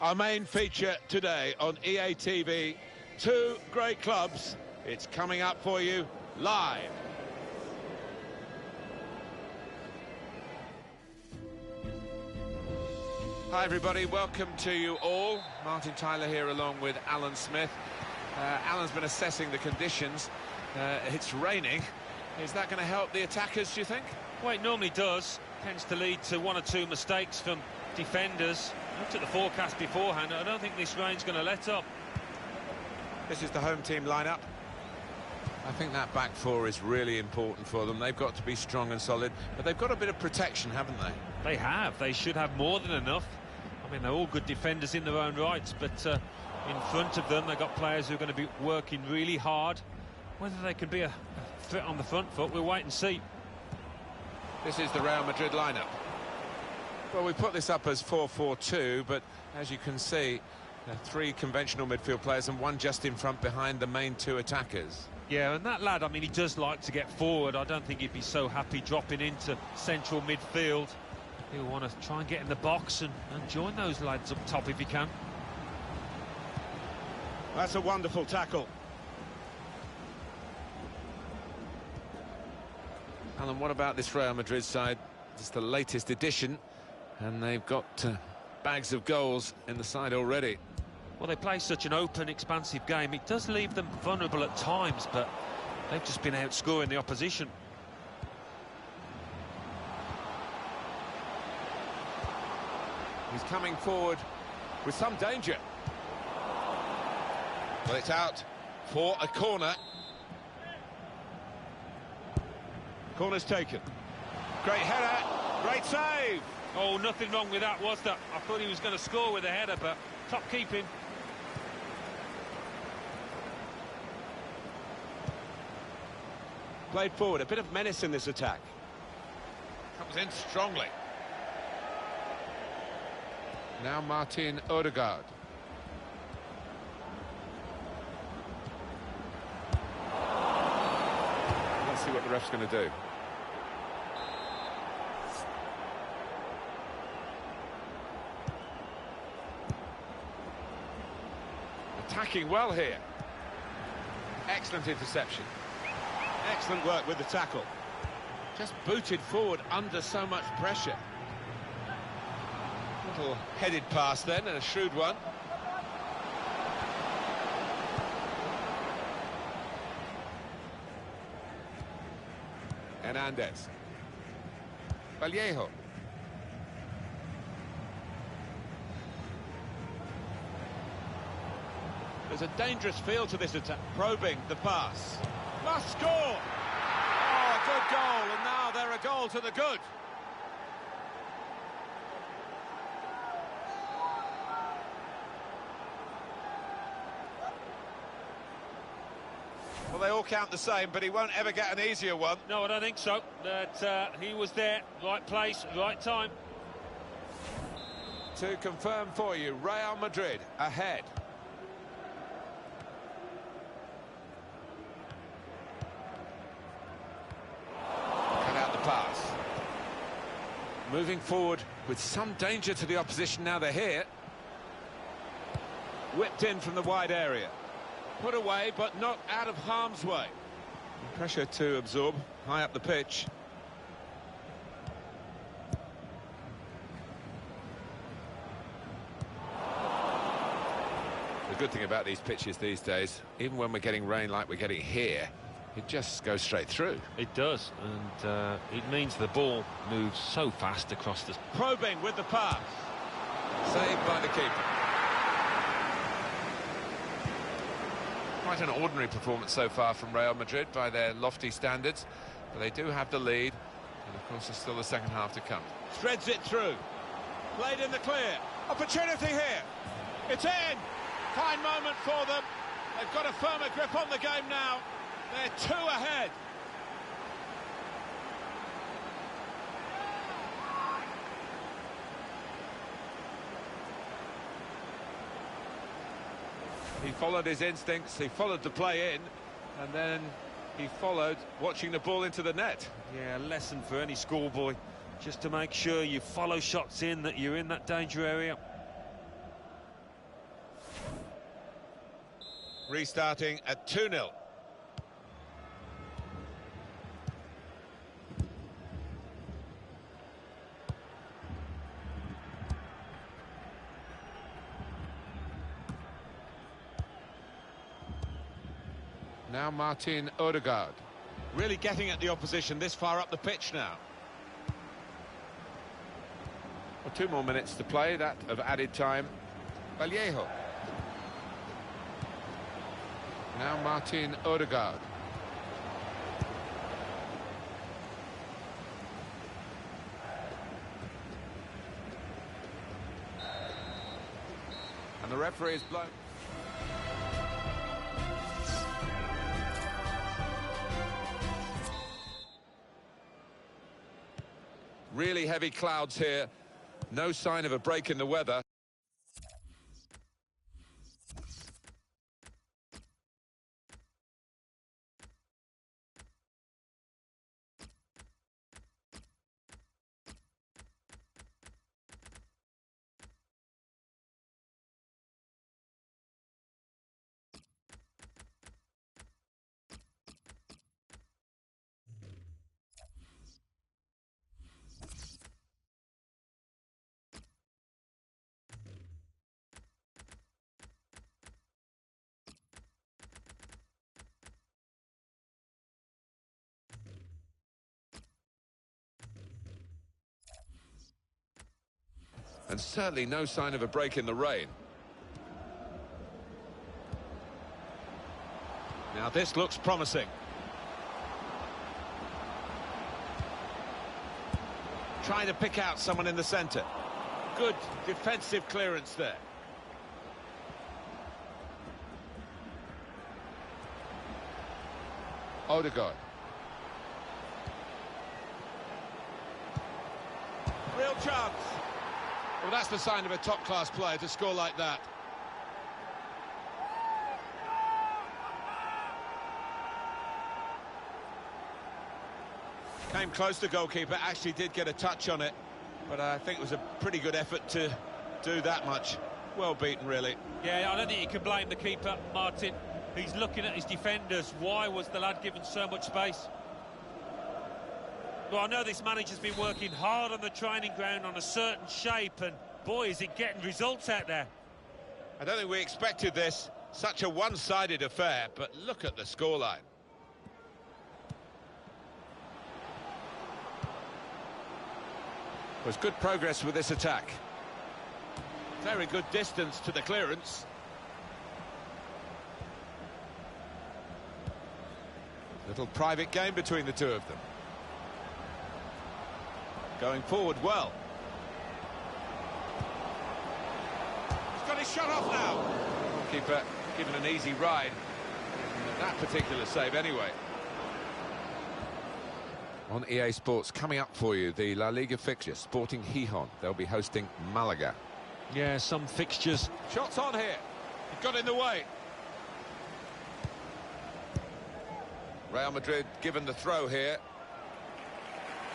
Our main feature today on EA TV, two great clubs. It's coming up for you live. Hi everybody, welcome to you all. Martin Tyler here along with Alan Smith. Alan's been assessing the conditions. It's raining. Is that going to help the attackers, do you think? Well, it normally does. Tends to lead to one or two mistakes from defenders. I looked at the forecast beforehand. I don't think this rain's going to let up. This is the home team lineup. I think that back four is really important for them. They've got to be strong and solid, but they've got a bit of protection, haven't they? They have. They should have more than enough. I mean, they're all good defenders in their own rights, but in front of them, they've got players who are going to be working really hard. Whether they can be a threat on the front foot, we'll wait and see. This is the Real Madrid lineup. Well, we put this up as 4-4-2, but as you can see, three conventional midfield players and one just in front behind the main two attackers. Yeah, and that lad, I mean, he does like to get forward. I don't think he'd be so happy dropping into central midfield. He'll want to try and get in the box and join those lads up top if he can. That's a wonderful tackle. Alan, what about this Real Madrid side? It's the latest edition, and they've got bags of goals in the side already. Well, they play such an open, expansive game. It does leave them vulnerable at times, but they've just been outscoring the opposition. He's coming forward with some danger. Well, it's out for a corner. Corner's taken. Great header, great save. Oh, nothing wrong with that, was there? I thought he was going to score with a header, but top keeping. Played forward, a bit of menace in this attack. Comes in strongly. Now Martin Odegaard. Let's see what the ref's going to do. Attacking well here. Excellent interception. Excellent work with the tackle. Just booted forward under so much pressure. Little headed pass then, and a shrewd one. Hernandez. Vallejo. There's a dangerous feel to this attack. Probing the pass. Must score! Oh, a good goal, and now they're a goal to the good. Well, they all count the same, but he won't ever get an easier one. No, I don't think so. That he was there, right place, right time. To confirm for you, Real Madrid ahead. Pass. Moving forward with some danger to the opposition now they're here. Whipped in from the wide area. Put away, but not out of harm's way. Pressure to absorb, high up the pitch. The good thing about these pitches these days, even when we're getting rain like we're getting here, it just goes straight through. It does, and it means the ball moves so fast across the... Probing with the pass. Saved by the keeper. Quite an ordinary performance so far from Real Madrid by their lofty standards, but they do have the lead, and of course there's still the second half to come. Threads it through. Played in the clear. Opportunity here. It's in. Fine moment for them. They've got a firmer grip on the game now. They're two ahead. He followed his instincts, he followed the play in, and then he followed watching the ball into the net. Yeah, a lesson for any schoolboy, just to make sure you follow shots in, that you're in that danger area. Restarting at 2-0. Now Martin Odegaard. Really getting at the opposition this far up the pitch now. Well, 2 more minutes to play, that of added time. Vallejo. Now Martin Odegaard. And the referee is blown. Really heavy clouds here. No sign of a break in the weather. And certainly no sign of a break in the rain. Now this looks promising. Trying to pick out someone in the centre. Good defensive clearance there. Odegaard. Real chance. Well, that's the sign of a top-class player to score like that. Came close to goalkeeper, actually did get a touch on it, but I think it was a pretty good effort to do that much. Well beaten, really. Yeah, I don't think you can blame the keeper, Martin. He's looking at his defenders. Why was the lad given so much space? Well, I know this manager's been working hard on the training ground on a certain shape, and boy, is it getting results out there. I don't think we expected this. Such a one-sided affair, but look at the scoreline. Was good progress with this attack. Very good distance to the clearance. Little private game between the two of them. Going forward well. He's got his shot off now. Keeper given an easy ride. That particular save anyway. On EA Sports, coming up for you, the La Liga fixture, Sporting Gijón. They'll be hosting Malaga. Yeah, some fixtures. Shots on here. He got in the way. Real Madrid given the throw here.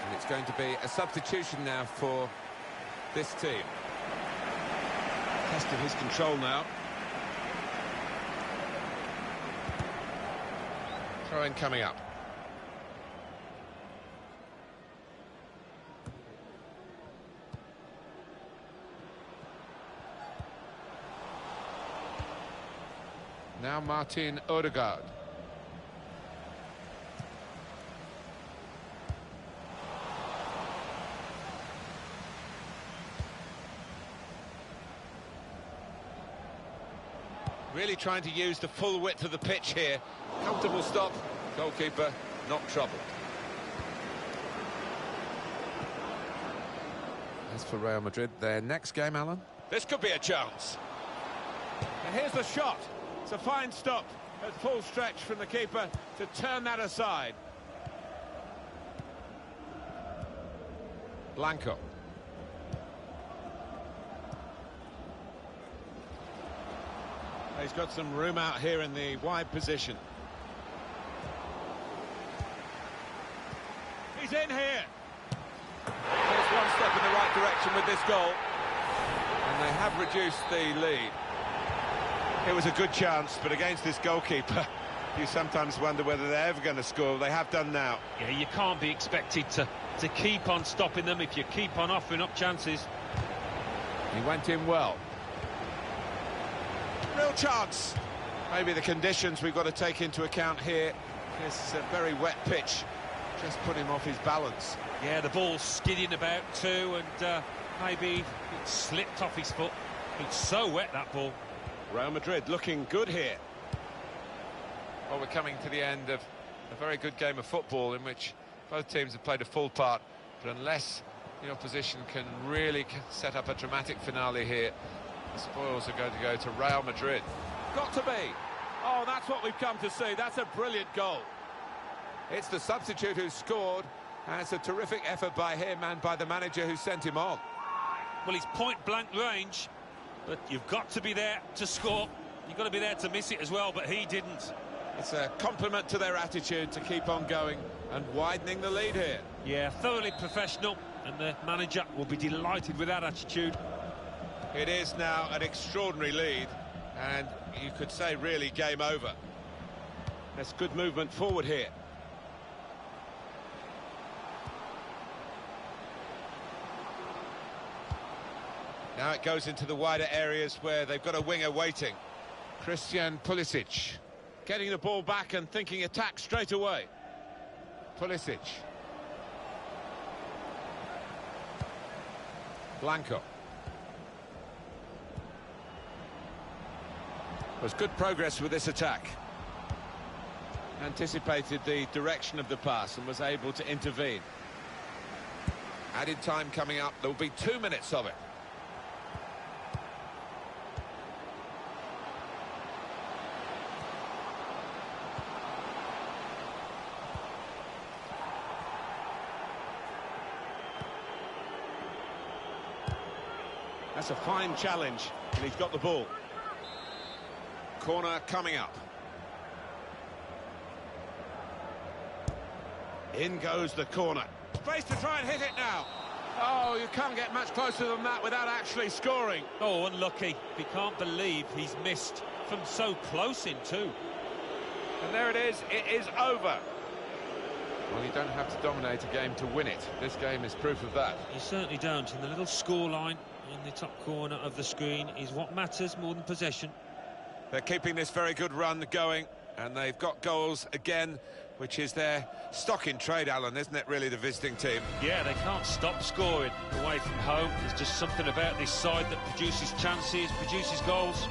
And it's going to be a substitution now for this team. Testing his control now. Throw-in coming up. Now Martin Odegaard. Really trying to use the full width of the pitch here. Comfortable stop. Goalkeeper not troubled. As for Real Madrid, their next game, Alan? This could be a chance. And here's the shot. It's a fine stop at full stretch from the keeper to turn that aside. Blanco. He's got some room out here in the wide position. He's in here. There's one step in the right direction with this goal. And they have reduced the lead. It was a good chance, but against this goalkeeper, you sometimes wonder whether they're ever going to score. They have done now. Yeah, you can't be expected to keep on stopping them if you keep on offering up chances. He went in well. Real chance. Maybe the conditions we've got to take into account here. This is a very wet pitch. Just put him off his balance. Yeah, the ball's skidding about too, and maybe it slipped off his foot. It's so wet, that ball. Real Madrid looking good here. Well, we're coming to the end of a very good game of football in which both teams have played a full part, but unless the opposition can really set up a dramatic finale here, the spoils are going to go to Real Madrid. Got to be. Oh, that's what we've come to see. That's a brilliant goal. It's the substitute who scored, and it's a terrific effort by him and by the manager who sent him on. Well, he's point-blank range, but you've got to be there to score. You've got to be there to miss it as well, but he didn't. It's a compliment to their attitude to keep on going and widening the lead here. Yeah, thoroughly professional, and the manager will be delighted with that attitude. It is now an extraordinary lead, and you could say really game over. That's good movement forward here. Now it goes into the wider areas where they've got a winger waiting. Christian Pulisic getting the ball back and thinking attack straight away. Pulisic. Blanco. Was good progress with this attack. Anticipated the direction of the pass and was able to intervene. Added time coming up. There will be 2 minutes of it. That's a fine challenge, and he's got the ball. Corner coming up. In goes the corner. Space to try and hit it now. Oh, you can't get much closer than that without actually scoring. Oh, unlucky. He can't believe he's missed from so close in too. And there it is. It is over. Well, you don't have to dominate a game to win it. This game is proof of that. You certainly don't. And the little scoreline in the top corner of the screen is what matters more than possession. They're keeping this very good run going, and they've got goals again, which is their stock in trade, Alan, isn't it, really, the visiting team? Yeah, they can't stop scoring away from home. There's just something about this side that produces chances, produces goals.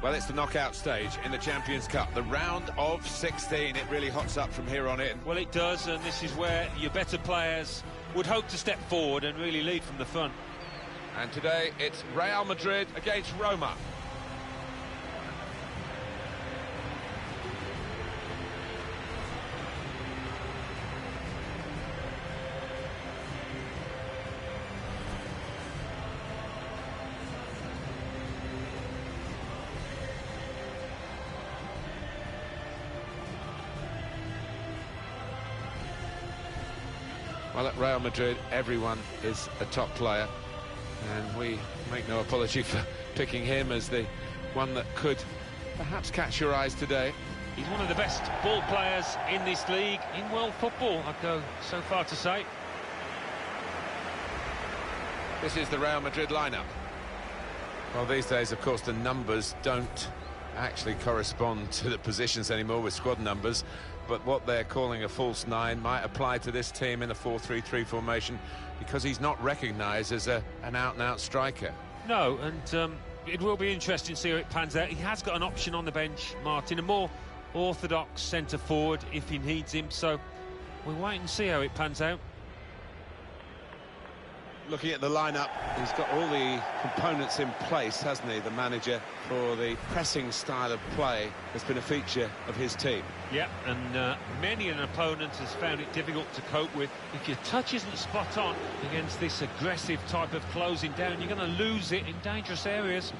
Well, it's the knockout stage in the Champions Cup, the round of 16. It really hots up from here on in. Well, it does, and this is where your better players would hope to step forward and really lead from the front. And today it's Real Madrid against Roma. Well, at Real Madrid, everyone is a top player, and we make no apology for picking him as the one that could perhaps catch your eyes today. He's one of the best ball players in this league, in world football, I'd go so far to say. This is the Real Madrid lineup. Well, these days, of course, the numbers don't actually correspond to the positions anymore with squad numbers, but what they're calling a false nine might apply to this team in a 4-3-3 formation because he's not recognised as an out-and-out striker. No, and it will be interesting to see how it pans out. He has got an option on the bench, Martin, a more orthodox centre-forward if he needs him, so we'll wait and see how it pans out. Looking at the lineup, he's got all the components in place, hasn't he, the manager, for the pressing style of play that's been a feature of his team. Yeah, and many an opponent has found it difficult to cope with. If your touch isn't spot on against this aggressive type of closing down, you're going to lose it in dangerous areas.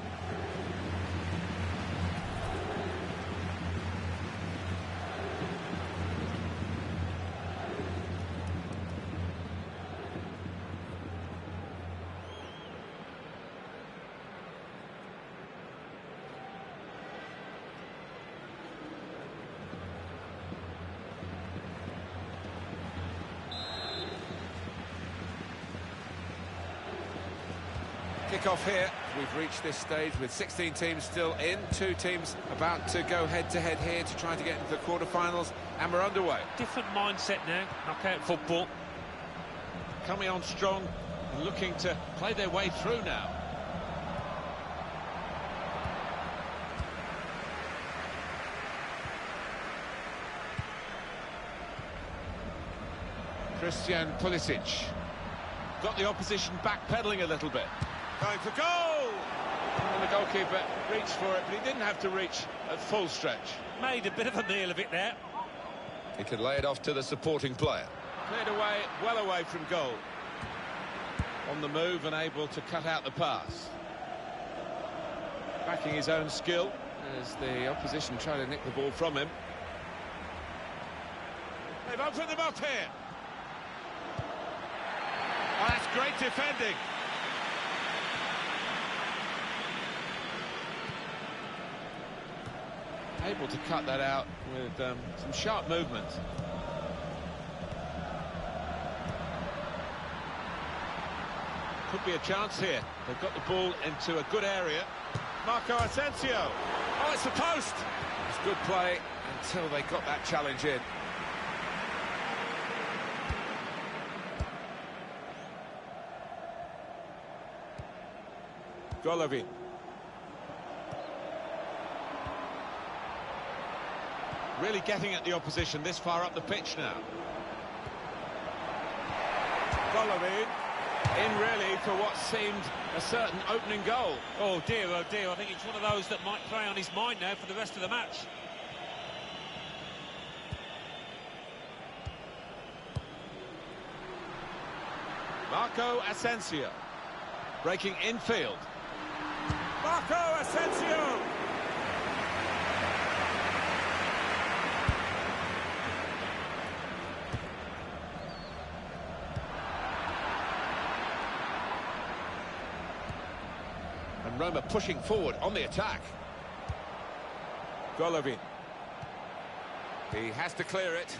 Kick-off here. We've reached this stage with 16 teams still in, 2 teams about to go head-to-head here to try to get into the quarter-finals, and we're underway. Different mindset now, knockout football. Coming on strong and looking to play their way through now. Christian Pulisic. Got the opposition backpedaling a little bit. Going for goal! And the goalkeeper reached for it, but he didn't have to reach at full stretch. Made a bit of a meal of it there. He could lay it off to the supporting player. Cleared away, well away from goal. On the move and able to cut out the pass. Backing his own skill as the opposition try to nick the ball from him. They've opened them up here. Oh, that's great defending. Able to cut that out with some sharp movement. Could be a chance here. They've got the ball into a good area. Marco Asensio. Oh, it's the post! It's good play until they got that challenge in. Golovin. Really getting at the opposition this far up the pitch now. Golovin in really for what seemed a certain opening goal. Oh dear, I think it's one of those that might play on his mind now for the rest of the match. Marco Asensio breaking infield. Marco Asensio! And Roma pushing forward on the attack. Golovin. He has to clear it.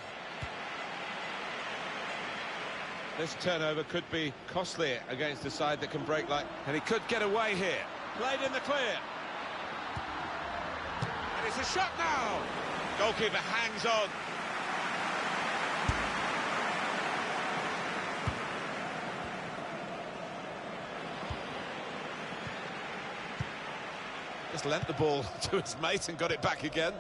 This turnover could be costly against a side that can break like... And he could get away here. Played in the clear. And it's a shot now. Goalkeeper hangs on. Just lent the ball to his mate and got it back again.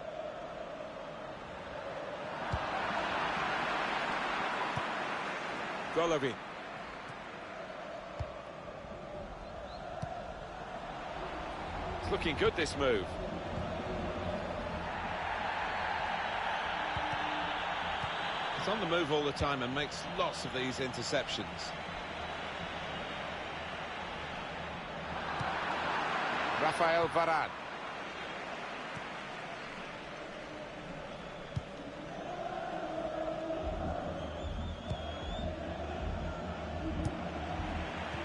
Golovin. It's looking good, this move. He's on the move all the time and makes lots of these interceptions. Rafael Varane.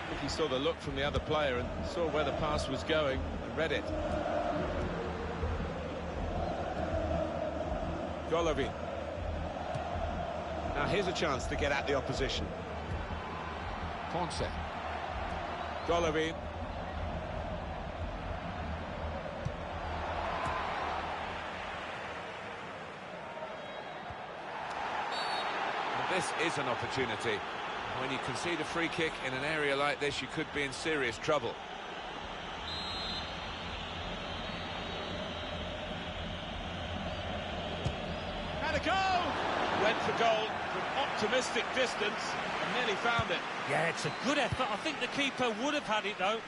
I think he saw the look from the other player and saw where the pass was going and read it. Golovin. Now here's a chance to get at the opposition. Ponce. Golovin. This is an opportunity. When you concede a free kick in an area like this, you could be in serious trouble. Had a go! Went for goal from optimistic distance and nearly found it. Yeah, it's a good effort. I think the keeper would have had it, though.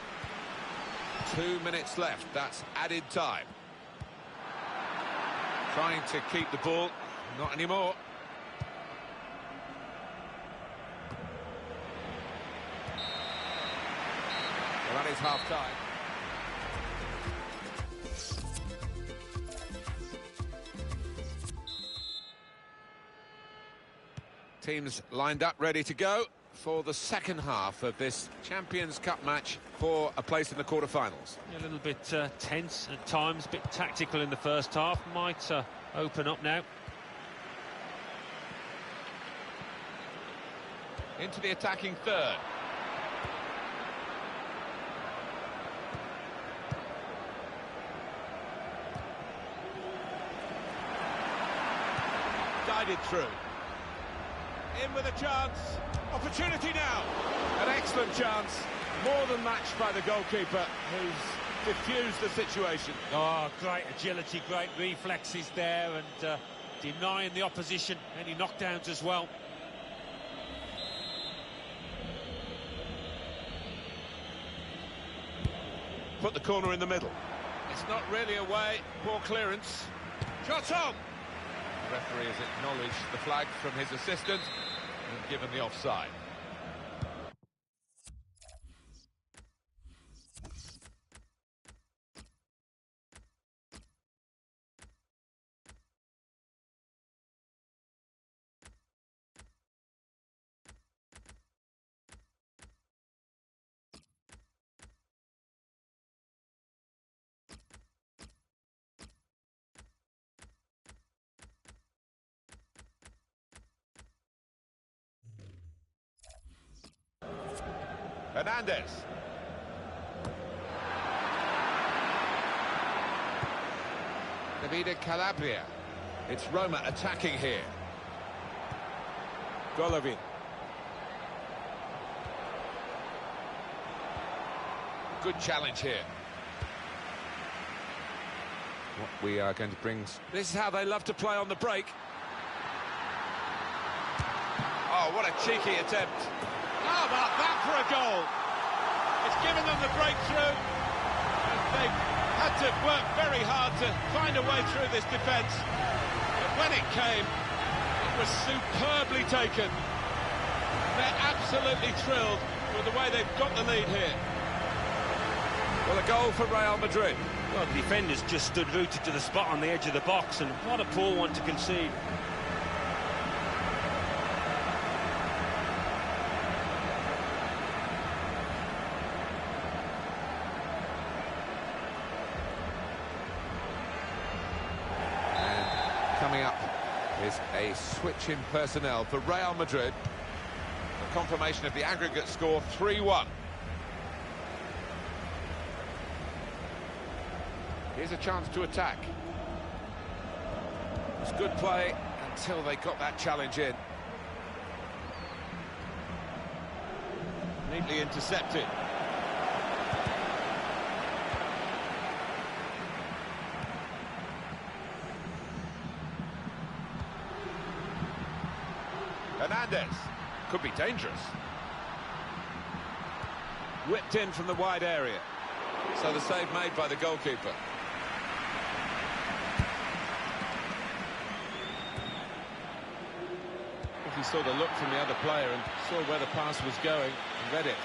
2 minutes left. That's added time. Trying to keep the ball. Not anymore. Well, that is half-time. Teams lined up, ready to go for the second half of this Champions Cup match for a place in the quarter-finals. A little bit tense at times, a bit tactical in the first half. Might open up now. Into the attacking third. Guided through. In with a chance. Opportunity now. An excellent chance. More than matched by the goalkeeper, who's diffused the situation. Oh, great agility, great reflexes there, and denying the opposition any knockdowns as well. Put the corner in the middle. It's not really away. Poor clearance. Shot on! The referee has acknowledged the flag from his assistant and given the offside. Hernandez. Davide Calabria. It's Roma attacking here. Golovin. Good challenge here. What we are going to bring... This is how they love to play on the break. Oh, what a cheeky attempt. How about that for a goal? It's given them the breakthrough. And they've had to work very hard to find a way through this defence. But when it came, it was superbly taken. They're absolutely thrilled with the way they've got the lead here. Well, a goal for Real Madrid. Well, the defenders just stood rooted to the spot on the edge of the box, and what a poor one to concede. Coming up is a switch in personnel for Real Madrid. A confirmation of the aggregate score, 3-1. Here's a chance to attack. It was good play until they got that challenge in. Neatly intercepted. Hernandez. Could be dangerous. Whipped in from the wide area. So the save made by the goalkeeper. If he saw the look from the other player and saw where the pass was going and read it.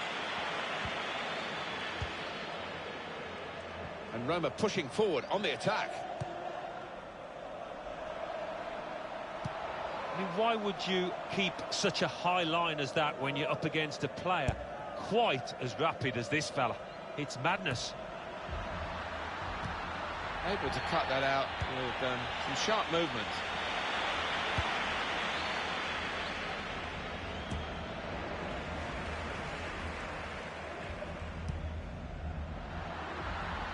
And Roma pushing forward on the attack. I mean, why would you keep such a high line as that when you're up against a player quite as rapid as this fella? It's madness. Able to cut that out with some sharp movement.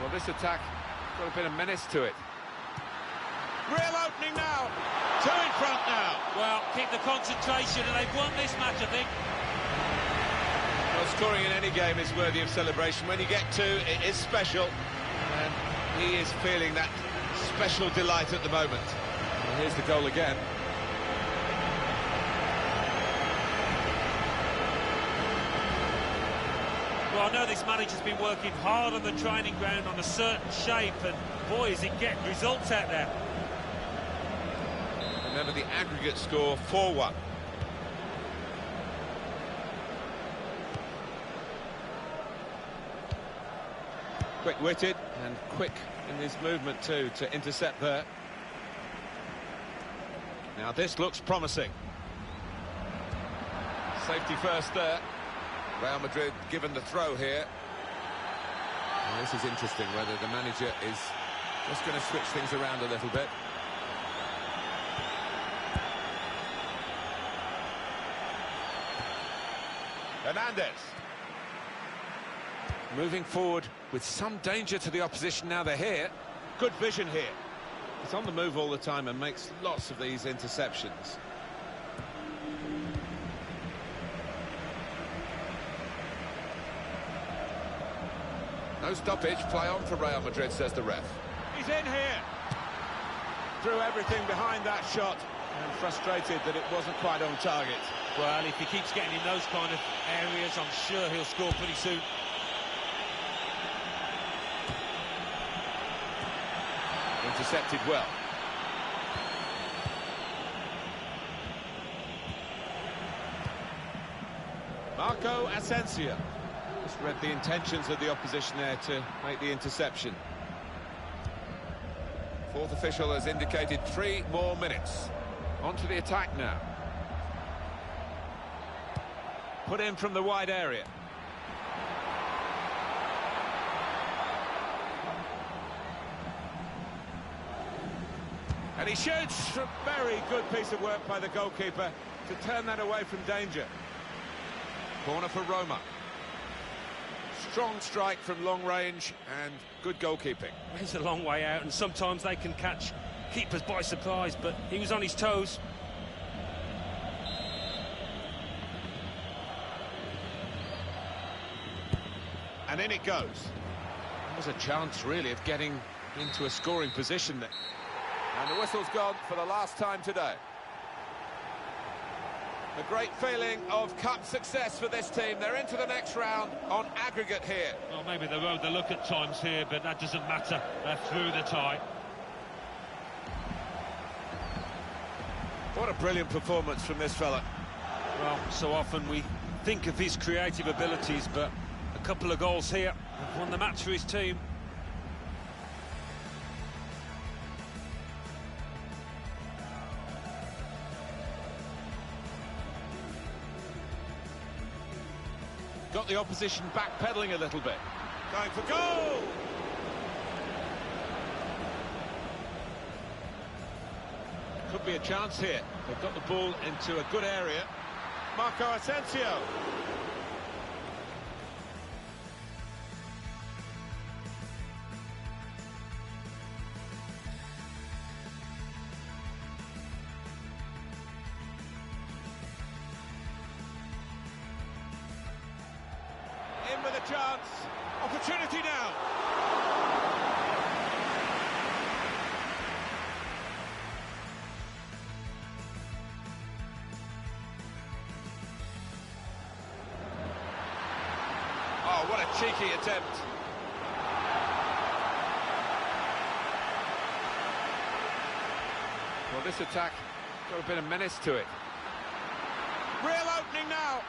Well, this attack got a bit of menace to it. Real opening now. Two in front now. Well, keep the concentration and they've won this match, I think. Well, scoring in any game is worthy of celebration. When you get two, it is special. And he is feeling that special delight at the moment. Well, here's the goal again. Well, I know this manager's been working hard on the training ground on a certain shape, and boy, is he getting results out there. Remember the aggregate score, 4-1. Quick-witted and quick in his movement too to intercept there. Now this looks promising. Safety first there. Real Madrid given the throw here. And this is interesting, whether the manager is just going to switch things around a little bit. Hernandez. Moving forward with some danger to the opposition now they're here. Good vision here. He's on the move all the time and makes lots of these interceptions. No stoppage, play on for Real Madrid, says the ref. He's in here. Threw everything behind that shot and frustrated that it wasn't quite on target. Well, if he keeps getting in those kind of areas, I'm sure he'll score pretty soon. Intercepted well. Marco Asensio. Just read the intentions of the opposition there to make the interception. Fourth official has indicated 3 more minutes. On to the attack now. Put in from the wide area. And he shoots. A very good piece of work by the goalkeeper to turn that away from danger. Corner for Roma. Strong strike from long range and good goalkeeping. He's a long way out, and sometimes they can catch keepers by surprise, but he was on his toes. And in it goes. There was a chance, really, of getting into a scoring position there. And the whistle's gone for the last time today. A great feeling of cup success for this team. They're into the next round on aggregate here. Well, maybe they rode the luck at times here, but that doesn't matter. They're through the tie. What a brilliant performance from this fella. Well, so often we think of his creative abilities, but a couple of goals here have won the match for his team. Got the opposition backpedaling a little bit. Going for goal! Could be a chance here. They've got the ball into a good area. Marco Asensio. In with a chance. Opportunity now. What a cheeky attempt. Well, this attack got a bit of menace to it. Real opening now.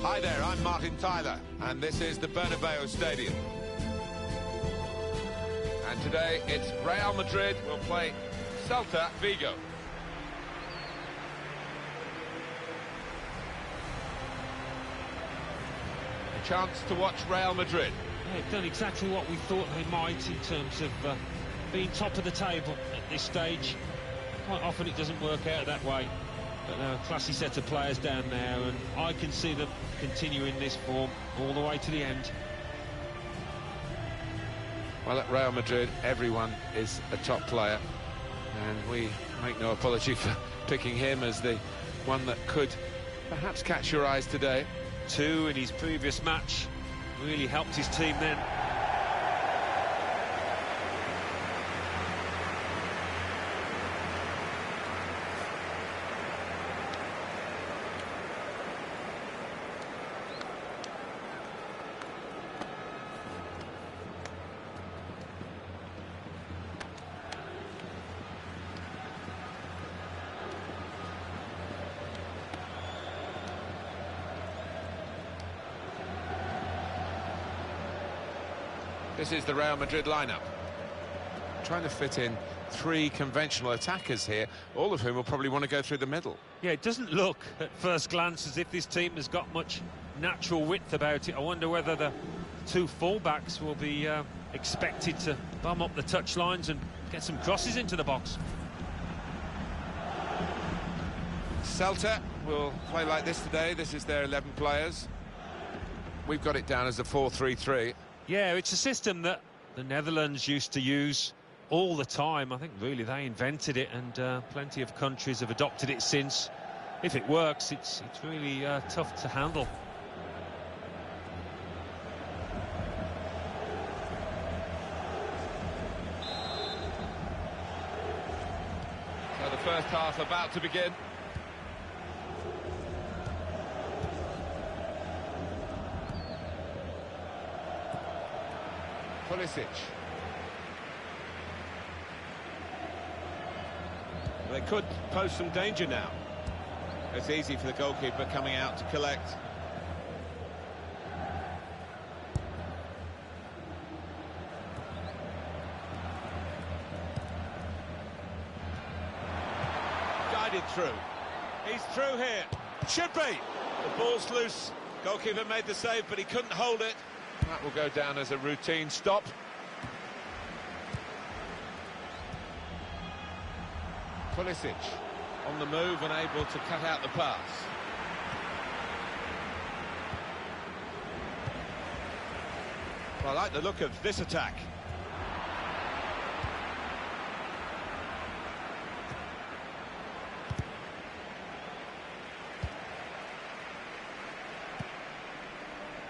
Hi there, I'm Martin Tyler, and this is the Bernabeu Stadium. And today it's Real Madrid will play Celta Vigo. A chance to watch Real Madrid. Yeah, they've done exactly what we thought they might in terms of being top of the table at this stage. Quite often it doesn't work out that way. But they're a classy set of players down there, and I can see them continuing this form all the way to the end. Well, at Real Madrid, everyone is a top player, and we make no apology for picking him as the one that could perhaps catch your eyes today. 2 in his previous match, really helped his team then. This is the Real Madrid lineup. Trying to fit in 3 conventional attackers here, all of whom will probably want to go through the middle. Yeah, it doesn't look at first glance as if this team has got much natural width about it. I wonder whether the 2 full-backs will be expected to bum up the touchlines and get some crosses into the box. Celta will play like this today. This is their 11 players. We've got it down as a 4-3-3. Yeah, it's a system that the Netherlands used to use all the time. I think really they invented it, and plenty of countries have adopted it since. If it works, it's really tough to handle. So the first half about to begin. Pulisic. They could pose some danger now. It's easy for the goalkeeper coming out to collect. Guided through. He's through here. Should be. The ball's loose. Goalkeeper made the save, but he couldn't hold it. That will go down as a routine stop. Pulisic On the move and able to cut out the pass. Well, I like the look of this attack.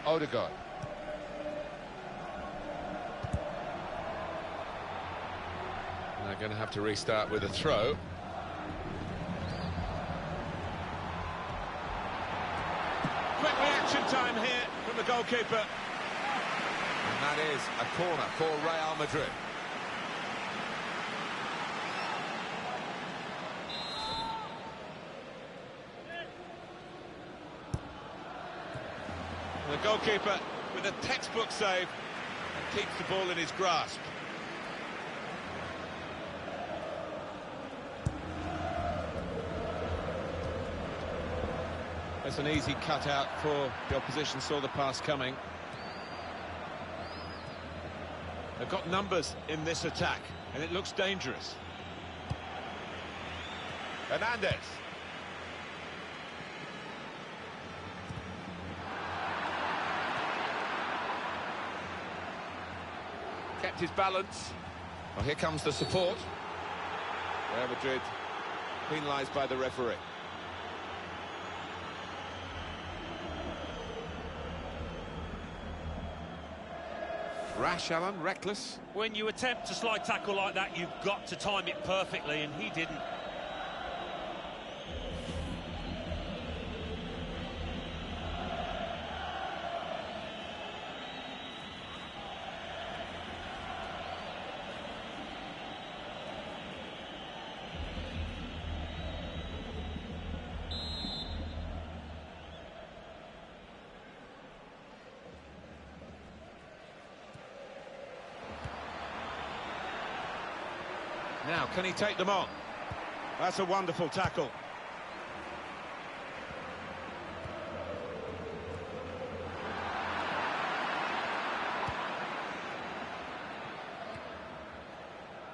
Odegaard. They're going to have to restart with a throw. Quick reaction time here from the goalkeeper. And that is a corner for Real Madrid. The goalkeeper with a textbook save and keeps the ball in his grasp. That's an easy cutout for the opposition, saw the pass coming. They've got numbers in this attack, and it looks dangerous. Hernandez. Kept his balance. Well, here comes the support. Real Madrid penalised by the referee. Rash, Alan, reckless. When you attempt a slide tackle like that, you've got to time it perfectly, and he didn't. Now, can he take them on? That's a wonderful tackle.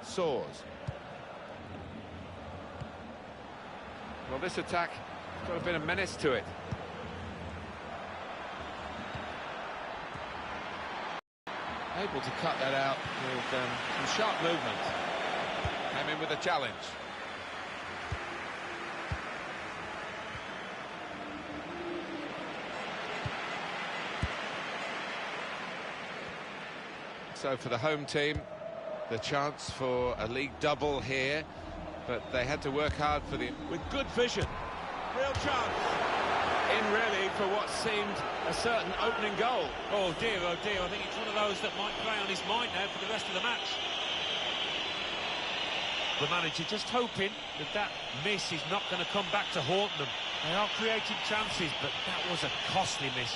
soars. Well, this attack has got a bit of menace to it. Able to cut that out with some sharp movement. Came in with a challenge. So for the home team, the chance for a league double here, but they had to work hard for the... With good vision, real chance. In really for what seemed a certain opening goal. Oh dear, I think it's one of those that might play on his mind now for the rest of the match. The manager just hoping that that miss is not going to come back to haunt them. They are creating chances, but that was a costly miss.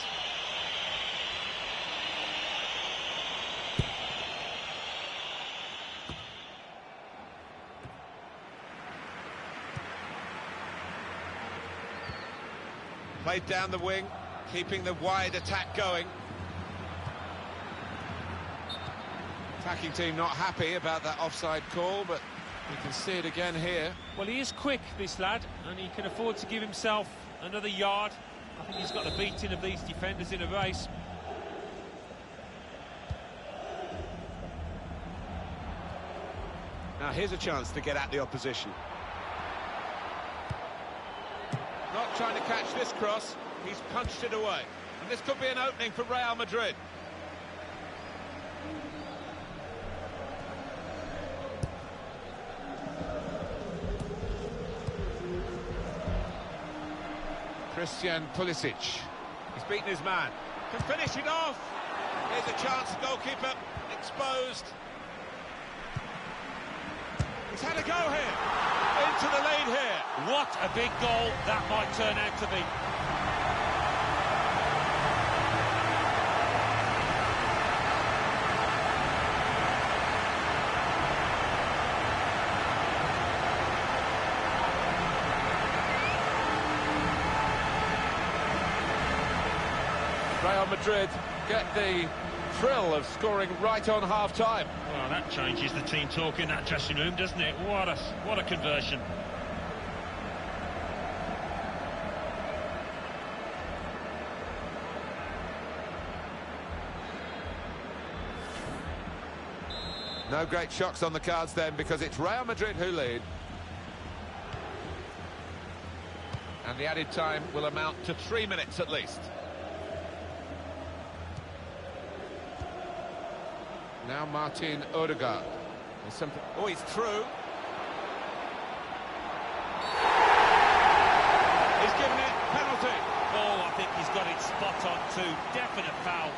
Played down the wing, keeping the wide attack going. Attacking team not happy about that offside call, but you can see it again here. Well, he is quick, this lad, and he can afford to give himself another yard. I think he's got the beating of these defenders in a race. Now here's a chance to get at the opposition. Not trying to catch this cross, he's punched it away. And this could be an opening for Real Madrid. Christian Pulisic. He's beaten his man. Can finish it off. Here's a chance, goalkeeper exposed. He's had a go here. Into the lead here. What a big goal that might turn out to be. Real Madrid get the thrill of scoring right on half-time. Well, that changes the team talk in that dressing room, doesn't it? What a conversion. No great shocks on the cards then, because it's Real Madrid who lead. And the added time will amount to 3 minutes at least. Now Martin Odegaard. Oh, he's through. He's given it penalty. Oh, I think he's got it spot on too. Definite foul.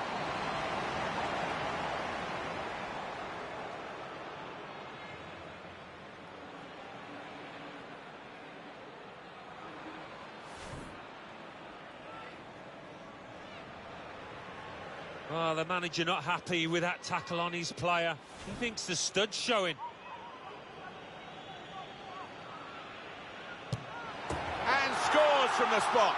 Oh, the manager not happy with that tackle on his player. He thinks the stud's showing. And scores from the spot.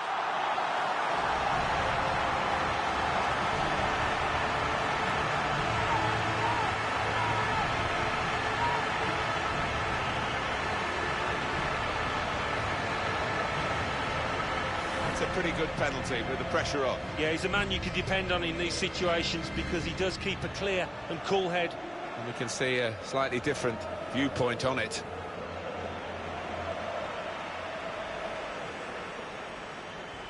It's a pretty good penalty with the pressure on. Yeah, he's a man you can depend on in these situations because he does keep a clear and cool head. And we can see a slightly different viewpoint on it.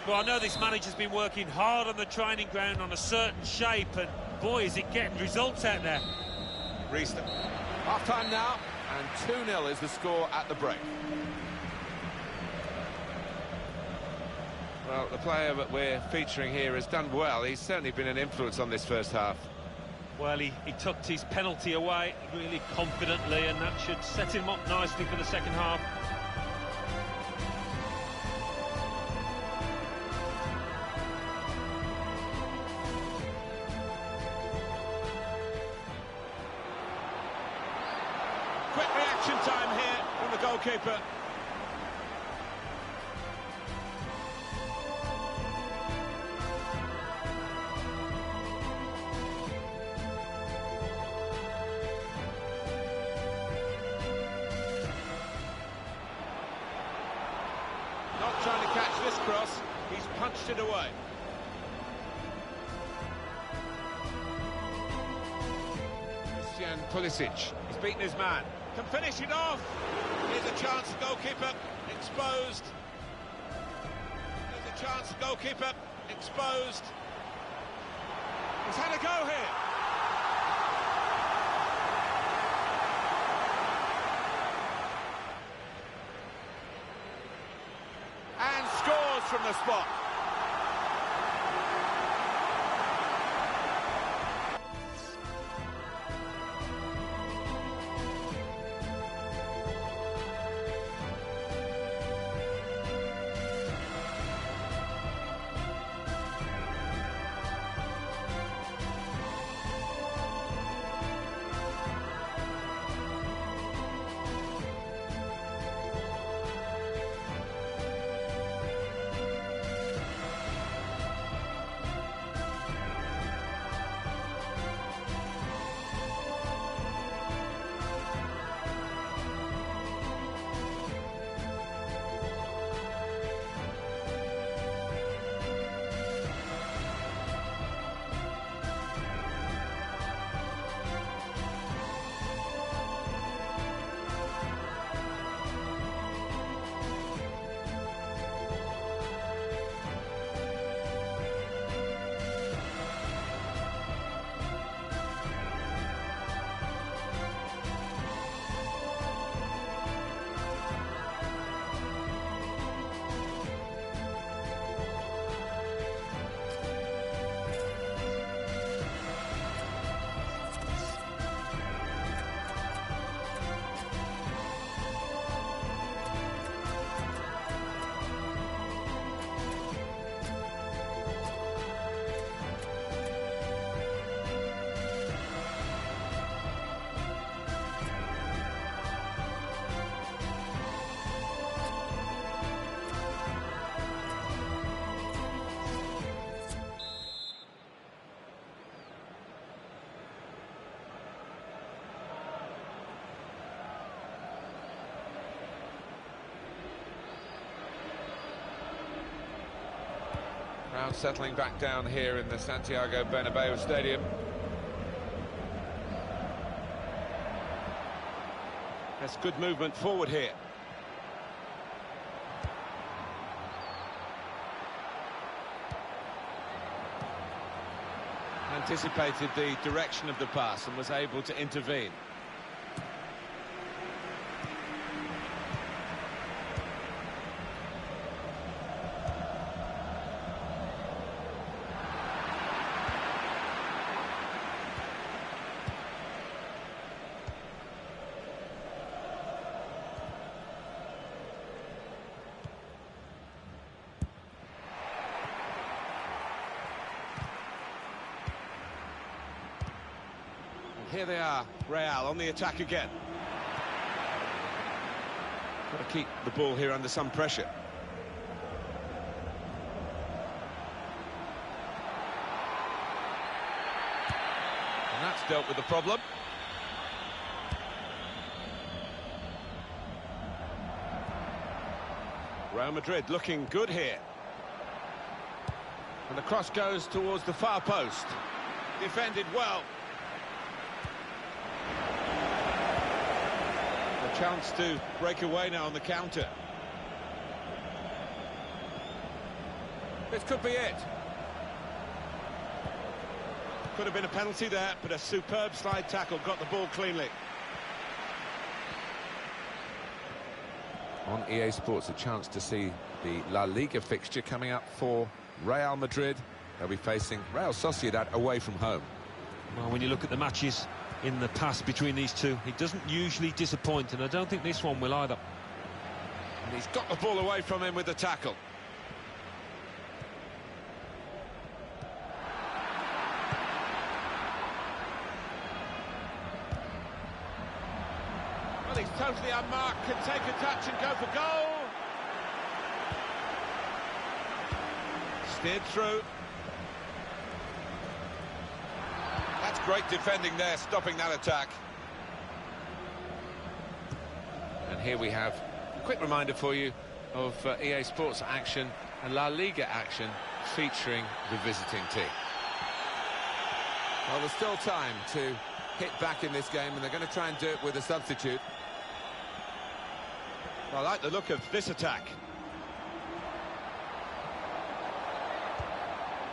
Well, I know this manager's been working hard on the training ground on a certain shape, and boy, is it getting results out there. Restart. Half-time now, and 2-0 is the score at the break. Well, the player that we're featuring here has done well. He's certainly been an influence on this first half. Well, he tucked his penalty away really confidently, and that should set him up nicely for the second half. Quick reaction time here from the goalkeeper. punched it away. Christian Pulisic. He's beaten his man. Can finish it off. Here's a chance, goalkeeper exposed. There's a chance, goalkeeper exposed. He's had a go here. And scores from the spot. Crowd settling back down here in the Santiago Bernabeu Stadium. That's good movement forward here. Anticipated the direction of the pass and was able to intervene. Here they are, Real on the attack again. Got to keep the ball here under some pressure. And that's dealt with the problem. Real Madrid looking good here. And the cross goes towards the far post. Defended well. A chance to break away now on the counter. This could be it. Could have been a penalty there, but a superb slide tackle got the ball cleanly. On EA Sports, a chance to see the La Liga fixture coming up for Real Madrid. They'll be facing Real Sociedad away from home. Well, when you look at the matches in the past between these two, he doesn't usually disappoint, and I don't think this one will either. And he's got the ball away from him with the tackle. Well, he's totally unmarked, can take a touch and go for goal. Steered through. That's great defending there, stopping that attack. And here we have a quick reminder for you of EA Sports action and La Liga action featuring the visiting team. Well, there's still time to hit back in this game, and they're going to try and do it with a substitute. I like the look of this attack.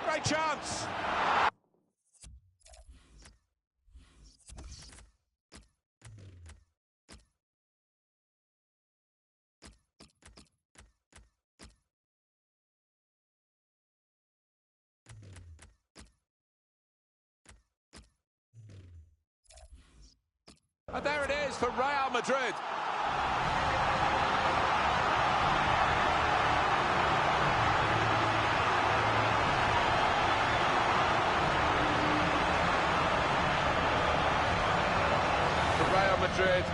Great chance! And there it is for Real Madrid. For Real Madrid,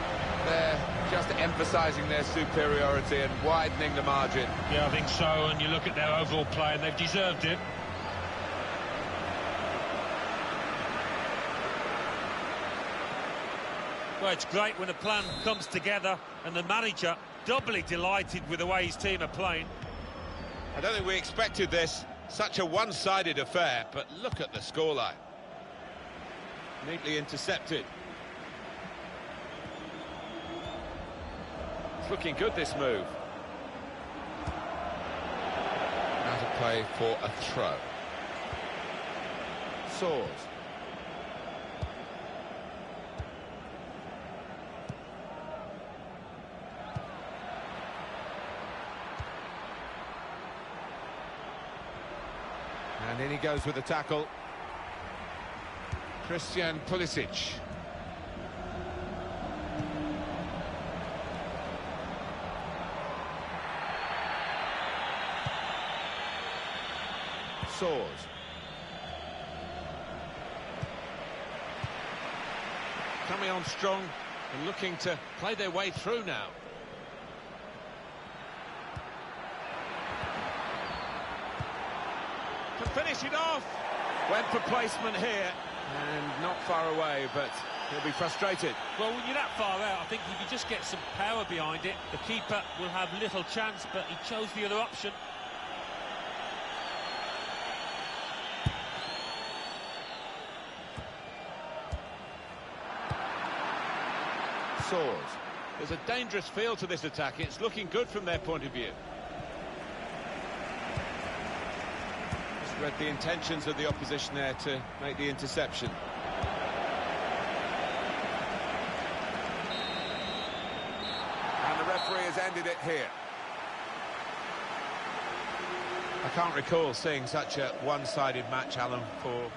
they're just emphasising their superiority and widening the margin. Yeah, I think so, and you look at their overall play and they've deserved it. Well, it's great when a plan comes together and the manager doubly delighted with the way his team are playing. I don't think we expected this, such a one-sided affair, but look at the scoreline. Neatly intercepted. It's looking good, this move. Now to play for a throw. Soars. And in he goes with the tackle. Christian Pulisic. Soars. Coming on strong and looking to play their way through now. To finish it off. Went for placement here. And not far away, but he'll be frustrated. Well, when you're that far out, I think if you just get some power behind it, the keeper will have little chance, but he chose the other option. Soars. There's a dangerous feel to this attack. It's looking good from their point of view. Just read the intentions of the opposition there to make the interception. And the referee has ended it here. I can't recall seeing such a one-sided match, Alan, for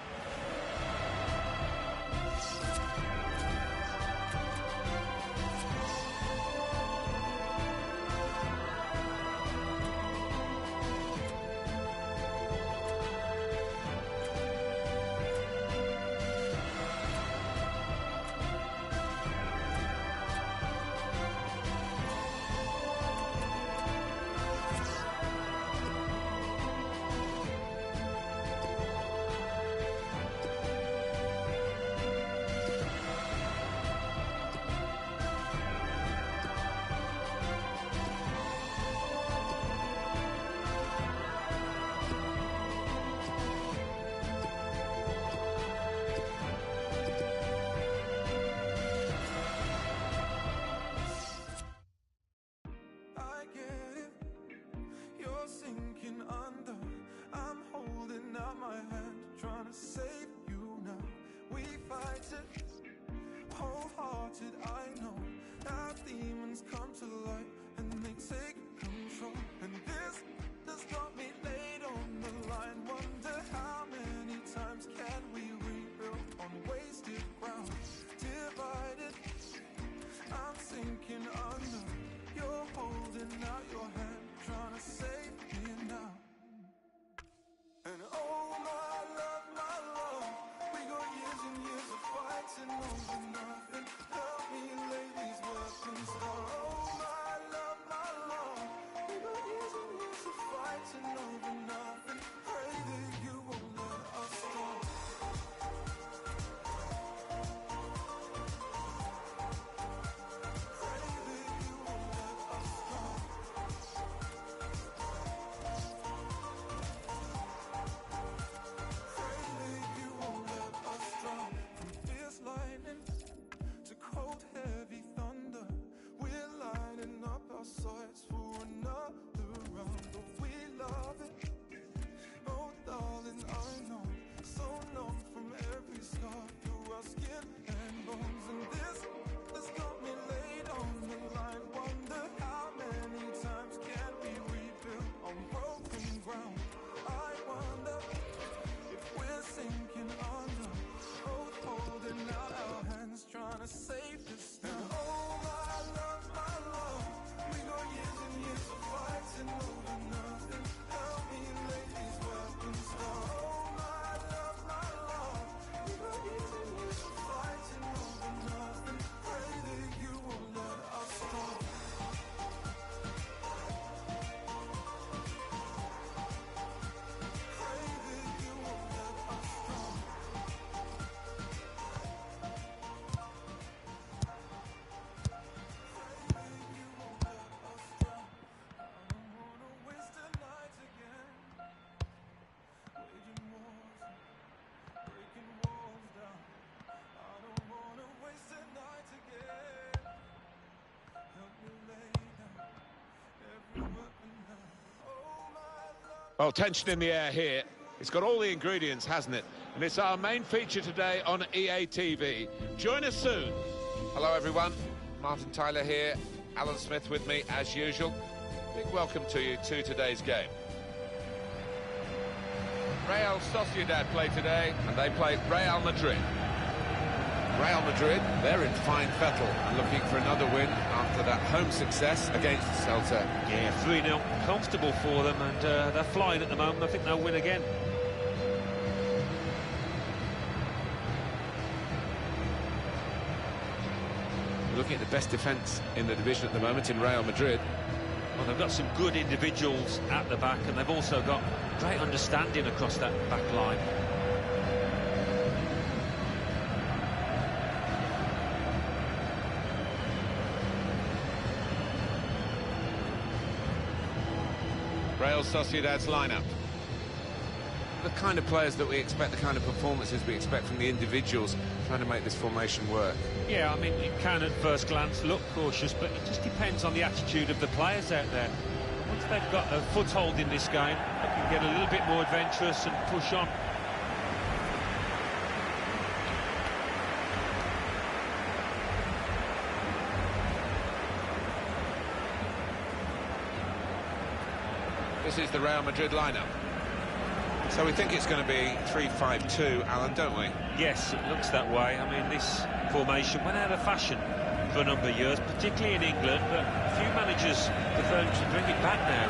Help me Oh, tension in the air here. It's got all the ingredients, hasn't it? And it's our main feature today on EA TV. Join us soon. Hello, everyone. Martin Tyler here. Alan Smith with me, as usual. Big welcome to you to today's game. Real Sociedad play today, and they play Real Madrid. Real Madrid, they're in fine fettle and looking for another win after that home success against Celta. Yeah, 3-0, comfortable for them, and they're flying at the moment. I think they'll win again. Looking at the best defence in the division at the moment in Real Madrid. Well, they've got some good individuals at the back, and they've also got great understanding across that back line. Real Sociedad's lineup. The kind of players that we expect, the kind of performances we expect from the individuals trying to make this formation work. Yeah, I mean, it can at first glance look cautious, but it just depends on the attitude of the players out there. Once they've got a foothold in this game, they can get a little bit more adventurous and push on. This is the Real Madrid lineup. So we think it's going to be 3-5-2, Alan, don't we? Yes, it looks that way. I mean, this formation went out of fashion for a number of years, particularly in England, but a few managers prefer to bring it back now.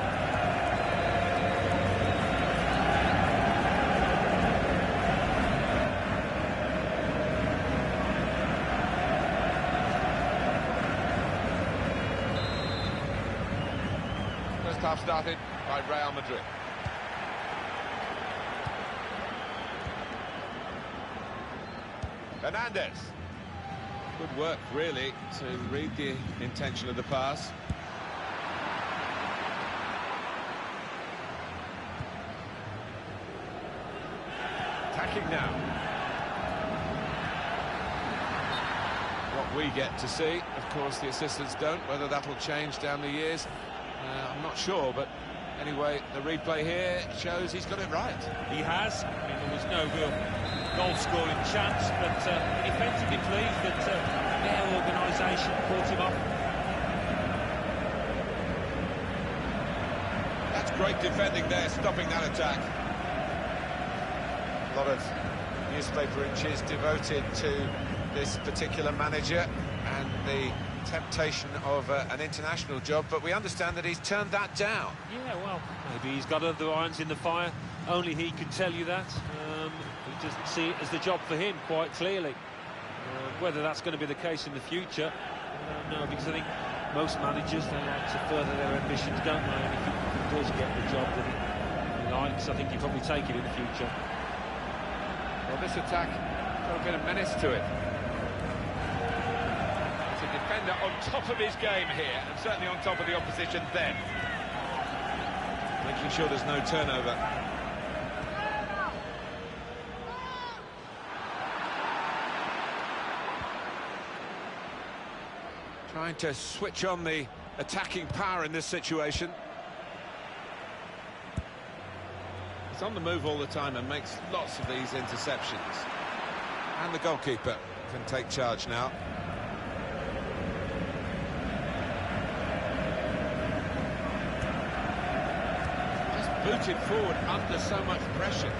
First half started by Real Madrid. Hernandez. Good work, really, to read the intention of the pass. Attacking now. What we get to see, of course, the assistants don't. Whether that'll change down the years, I'm not sure, but anyway, the replay here shows he's got it right. He has. I mean, there was no real goal-scoring chance, but defensively pleased that their organisation caught him off. That's great defending there, stopping that attack. A lot of newspaper inches devoted to this particular manager and the temptation of an international job, but we understand that he's turned that down. Yeah, well, maybe he's got other irons in the fire. Only he can tell you that. He doesn't see it as the job for him, quite clearly. Whether that's going to be the case in the future, no, because I think most managers, they like to further their ambitions, don't they? And if he does get the job that he likes, I think he'll probably take it in the future. Well, this attack got a bit of menace to it. It's a defender on top of his game here, and certainly on top of the opposition then. Making sure there's no turnover. Trying to switch on the attacking power in this situation. He's on the move all the time and makes lots of these interceptions. And the goalkeeper can take charge now. Just booted forward under so much pressure.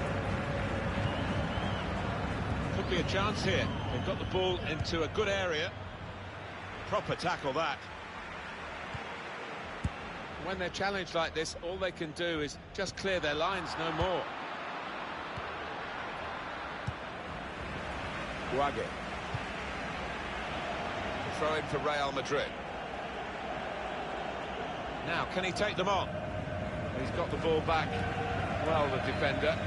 Could be a chance here. They've got the ball into a good area. Proper tackle, that. When they're challenged like this, all they can do is just clear their lines, no more. Guage. Throw in for Real Madrid. Now, can he take them on? He's got the ball back. Well, the defender.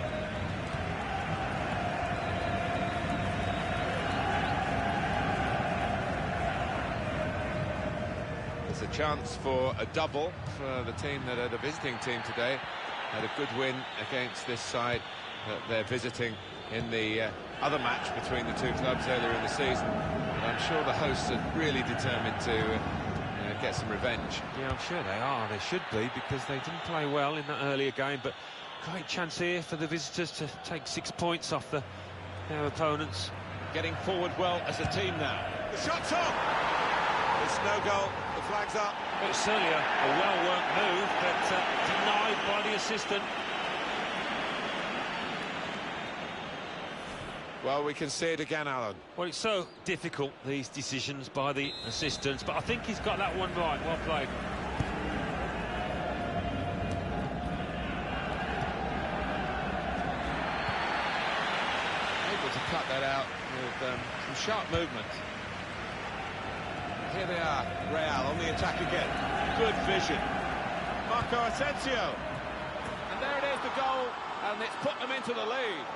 There's a chance for a double for the team that are the visiting team today. Had a good win against this side that they're visiting in the other match between the two clubs earlier in the season. And I'm sure the hosts are really determined to get some revenge. Yeah, I'm sure they are. They should be, because they didn't play well in that earlier game, but Great chance here for the visitors to take 6 points off their opponents. Getting forward well as a team now. The shot's on! It's no goal, the flag's up. It's certainly a well-worked move, but denied by the assistant. Well, we can see it again, Alan. Well, it's so difficult, these decisions by the assistants, but I think he's got that one right. Well played. Able to cut that out with some sharp movement. Here they are, Real on the attack again. Good vision. Marco Asensio. And there it is, the goal, and it's put them into the lead.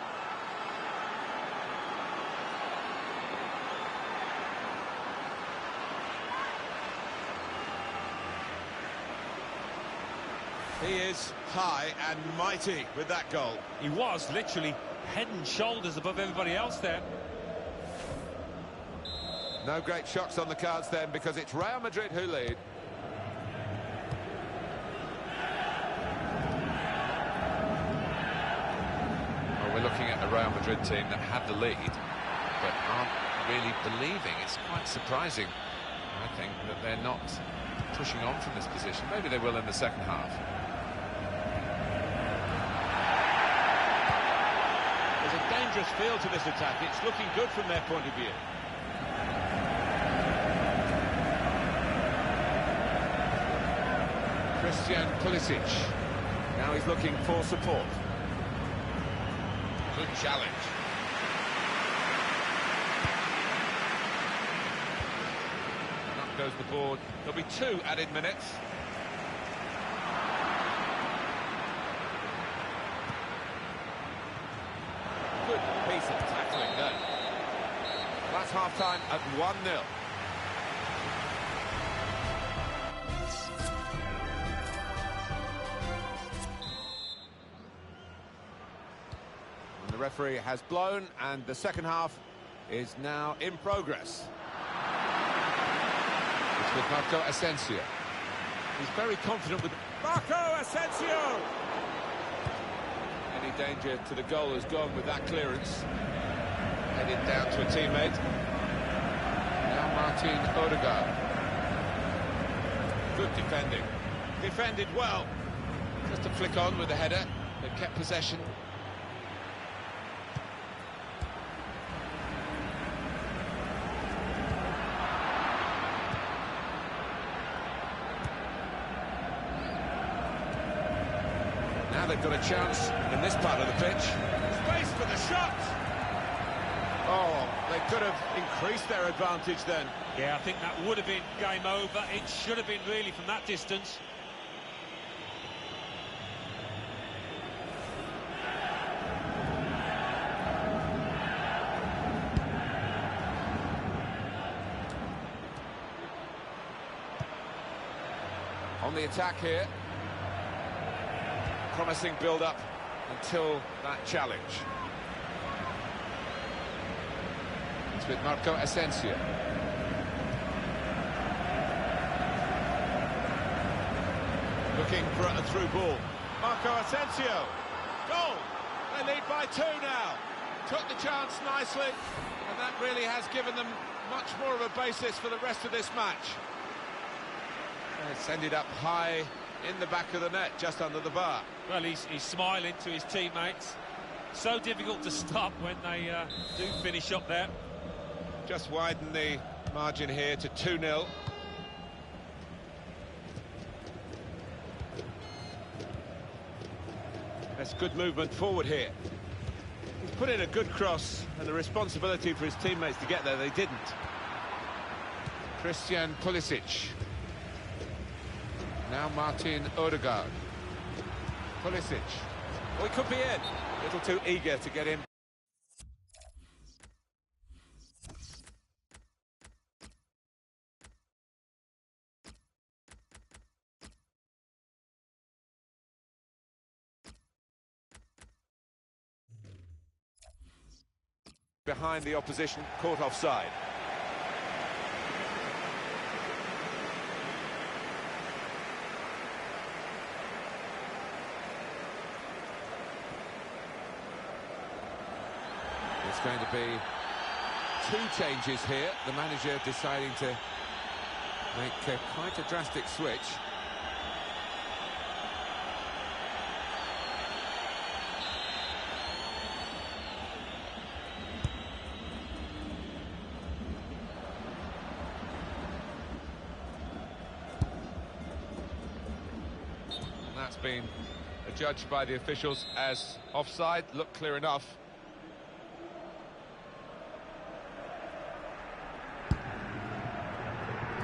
He is high and mighty with that goal. He was literally head and shoulders above everybody else there. No great shocks on the cards then, because it's Real Madrid who lead. Well, we're looking at a Real Madrid team that had the lead, but aren't really believing. It's quite surprising, I think, that they're not pushing on from this position. Maybe they will in the second half. There's a dangerous feel to this attack. It's looking good from their point of view. Christian Pulisic. Now he's looking for support. Good challenge. And up goes the board. There'll be 2 added minutes. Good piece of tackling there. That's half-time at 1-0. The referee has blown, and the second half is now in progress. It's with Marco Asensio. He's very confident with Marco Asensio. Any danger to the goal has gone with that clearance. Headed down to a teammate. Now Martin Odegaard. Good defending. Defended well. Just a flick on with the header. They've kept possession. Now they've got a chance in this part of the pitch. Space for the shot. Oh, they could have increased their advantage then. Yeah, I think that would have been game over. It should have been really from that distance. On the attack here. Promising build-up until that challenge. It's with Marco Asensio. Looking for a through ball. Marco Asensio. Goal! They lead by 2 now. Took the chance nicely, and that really has given them much more of a basis for the rest of this match. It's ended up high in the back of the net, just under the bar. Well, he's smiling to his teammates. So difficult to stop when they do finish up there. Just widen the margin here to 2-0. That's good movement forward here. He's put in a good cross, and the responsibility for his teammates to get there, they didn't. Christian Pulisic. Now Martin Odegaard. Pulisic. Oh, he could be in. A little too eager to get in. Behind the opposition, caught offside. going to be 2 changes here. The manager deciding to make quite a drastic switch. And that's been adjudged by the officials as offside. Looked clear enough.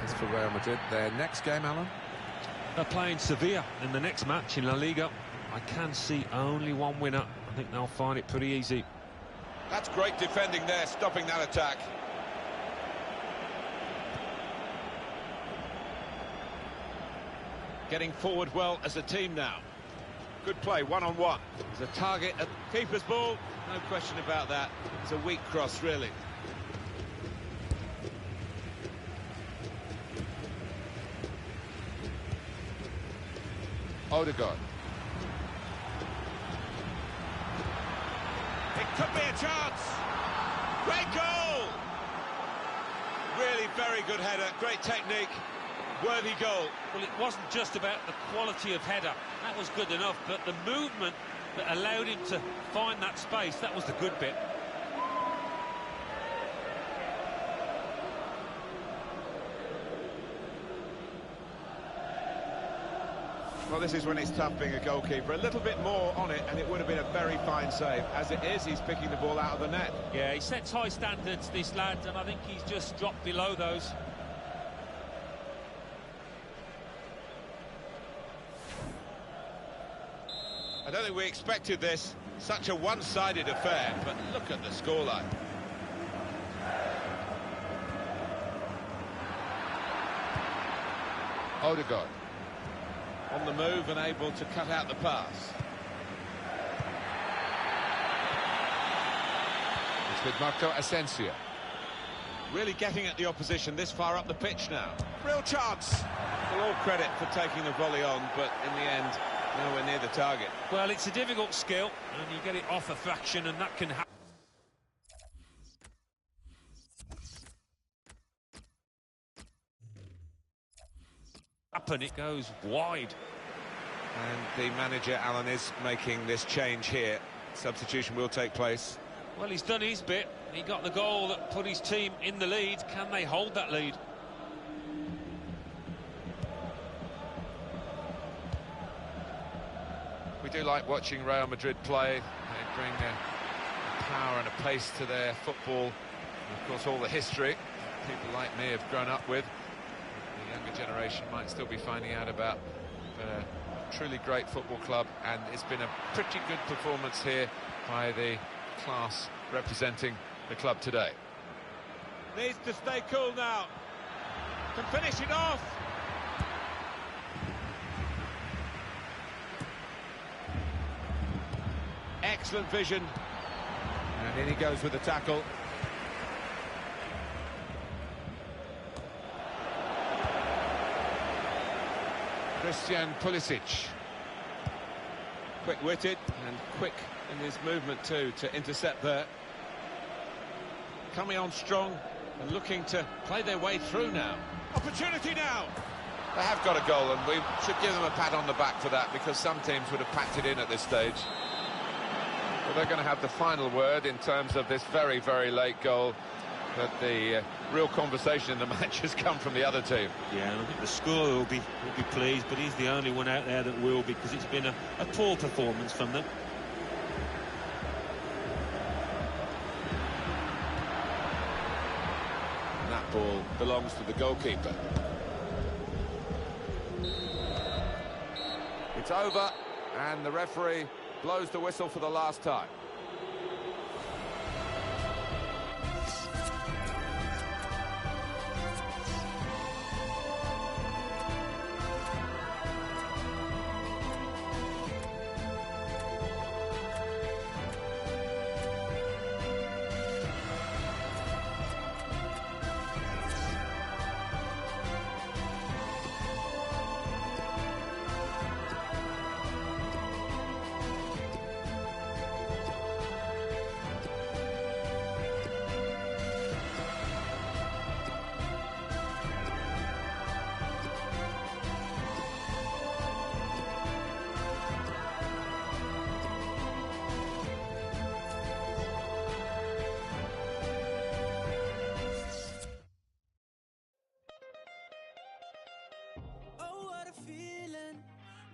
As for Real Madrid, their next game, Alan? They're playing Sevilla in the next match in La Liga. I can see only one winner. I think they'll find it pretty easy. That's great defending there, stopping that attack. Getting forward well as a team now. Good play, one-on-one. There's a target at the keeper's ball. No question about that. It's a weak cross, really. Odegaard. It could be a chance. Great goal. Really very good header, great technique, worthy goal. Well, it wasn't just about the quality of header. That was good enough, but the movement that allowed him to find that space, that was the good bit. Well, this is when it's tough being a goalkeeper. A little bit more on it, and it would have been a very fine save. As it is, he's picking the ball out of the net. Yeah, he sets high standards, this lad, and I think he's just dropped below those. I don't think we expected this. Such a one-sided affair, but look at the scoreline. Odegaard. On the move and able to cut out the pass. It's with Marco Asensio. Really getting at the opposition this far up the pitch now. Real chance. Well, all credit for taking the volley on, but in the end, nowhere near the target. Well, it's a difficult skill, and you get it off a fraction, and that can happen. It goes wide. And the manager, Alan, is making this change here. Substitution will take place. Well, he's done his bit. He got the goal that put his team in the lead. Can they hold that lead? We do like watching Real Madrid play. They bring a power and a pace to their football. And of course, all the history people like me have grown up with. The younger generation might still be finding out about. But a truly great football club, and it's been a pretty good performance here by the class representing the club today. Needs to stay cool now. Can finish it off. Excellent vision. And in he goes with the tackle. Christian Pulisic. Quick-witted and quick in his movement too to intercept there. Coming on strong and looking to play their way through now. Opportunity now. They have got a goal, and we should give them a pat on the back for that, because some teams would have packed it in at this stage. But they're going to have the final word in terms of this very, very late goal. But the real conversation in the match has come from the other team. Yeah, and I think the scorer will be pleased, but he's the only one out there that will, because it's been a poor performance from them. And that ball belongs to the goalkeeper. It's over, and the referee blows the whistle for the last time.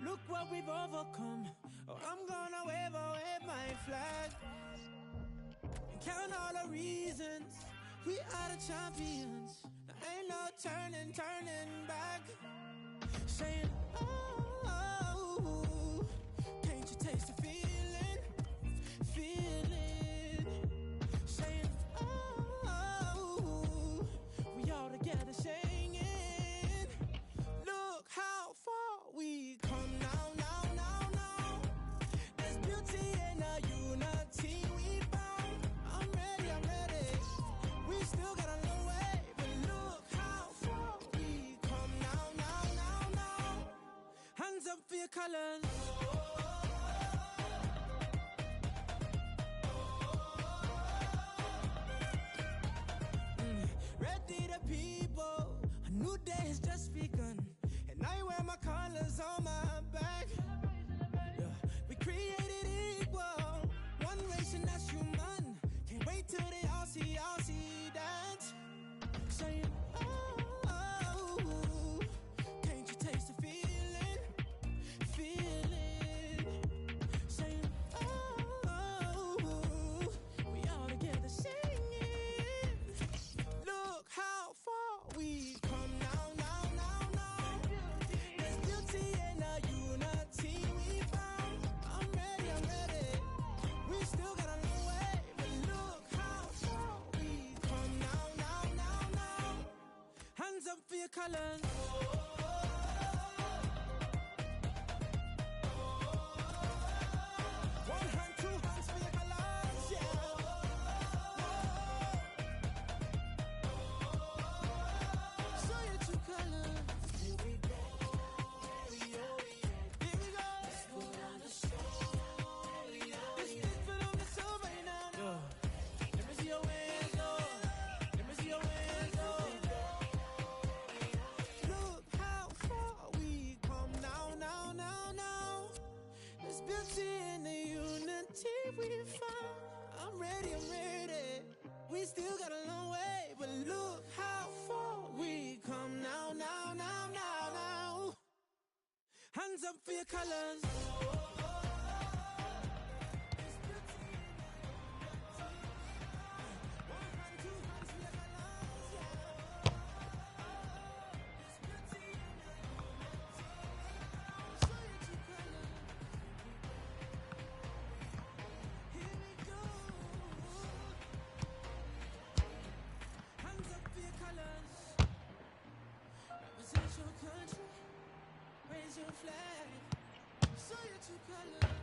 Look what we've overcome. Oh, I'm gonna wave my flag and count all the reasons we are the champions. There ain't no turning back. Saying, oh, can't you taste the feeling? Saying, oh, we all together singing. Look how far we come now. There's beauty in the unity we found. I'm ready. We still got a long way, but look how far we come now. Hands up for your colors. Ready the people, a new day has just begun, and I wear my colors on my back. Yeah, we created equal, one race and that's human. Can't wait till they all see that. Saying, oh, can't you taste the feeling? Saying, oh, we all together singing. Look how far we come now. There's beauty in the unity we found. I'm ready. We still got a long way, but look how far we come now. Hands up for your colors. One hand, two hands for your colors, yeah. Show your true colors. Here we go. Let's just put on the show right now. Let me see your hands, Let me see your hands, Look how far we come now. There's beauty in the unity we found. I'm ready. We still got a long way, but look how far we come now. Hands up for your colors. Represent your country, raise your flag, show your true colors.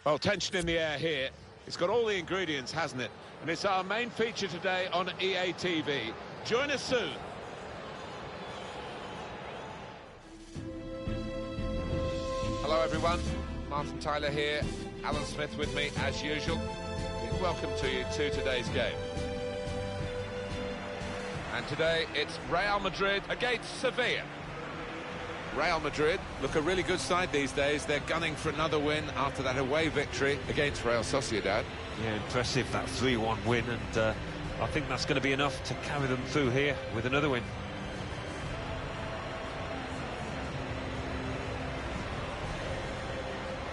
Well, tension in the air here. It's got all the ingredients, hasn't it? And it's our main feature today on EA TV. Join us soon. Hello everyone, Martin Tyler here, Alan Smith with me as usual. Big welcome to you to today's game. And today it's Real Madrid against Sevilla. Real Madrid look a really good side these days. They're gunning for another win after that away victory against Real Sociedad. Yeah, impressive, that 3-1 win, and I think that's going to be enough to carry them through here with another win.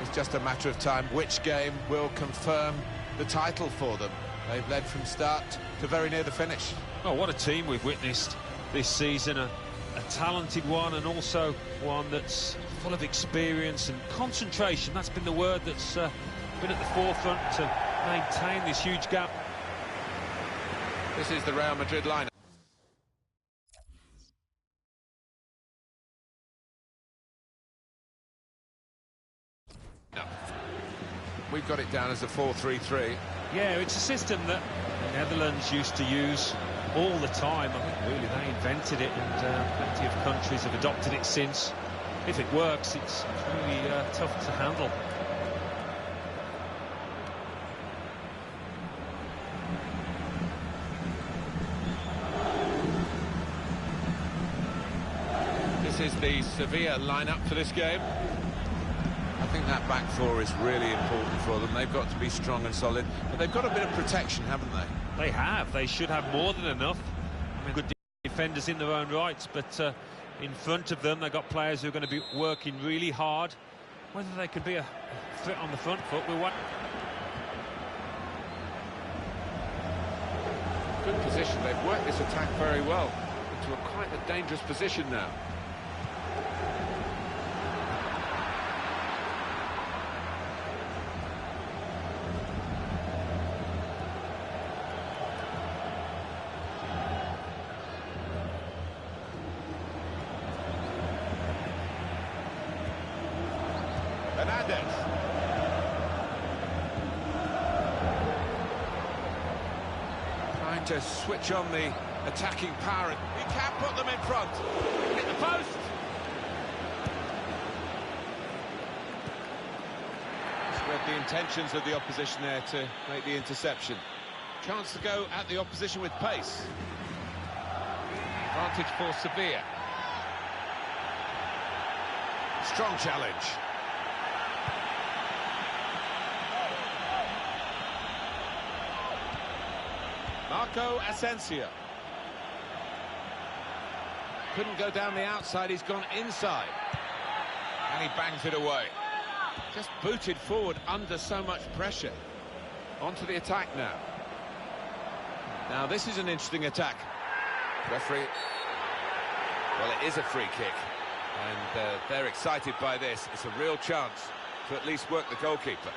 It's just a matter of time which game will confirm the title for them. They've led from start to very near the finish. Oh, what a team we've witnessed this season. A talented one, and also one that's full of experience and concentration. That's been the word that's been at the forefront to maintain this huge gap. This is the Real Madrid lineup. No. We've got it down as a 4-3-3. Yeah, it's a system that the Netherlands used to use all the time. I mean, really, they invented it, and plenty of countries have adopted it since. If it works, it's really tough to handle. This is the Sevilla lineup for this game. I think that back four is really important for them. They've got to be strong and solid, but they've got a bit of protection, haven't they? They have. They should have more than enough. I mean, good defenders in their own rights, but in front of them, they've got players who are going to be working really hard. Whether they can be a threat on the front foot, we'll wait. Good position. They've worked this attack very well into quite a dangerous position now. Trying to switch on the attacking power. He can put them in front. Hit the post. Just read the intentions of the opposition there to make the interception. Chance to go at the opposition with pace. Advantage for Sevilla. Strong challenge. Marco Asensio. Couldn't go down the outside, he's gone inside. And he bangs it away. Just booted forward under so much pressure. Onto the attack now. Now this is an interesting attack. Referee. Well, it is a free kick. And they're excited by this. It's a real chance to at least work the goalkeeper.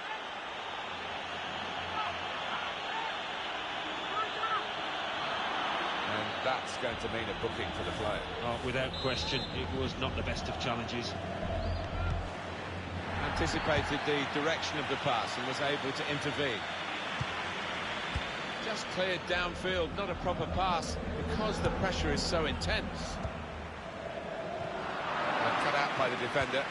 And that's going to mean a booking for the player. Oh, without question, it was not the best of challenges. Anticipated the direction of the pass and was able to intervene. Just cleared downfield, not a proper pass, because the pressure is so intense. Cut out by the defender.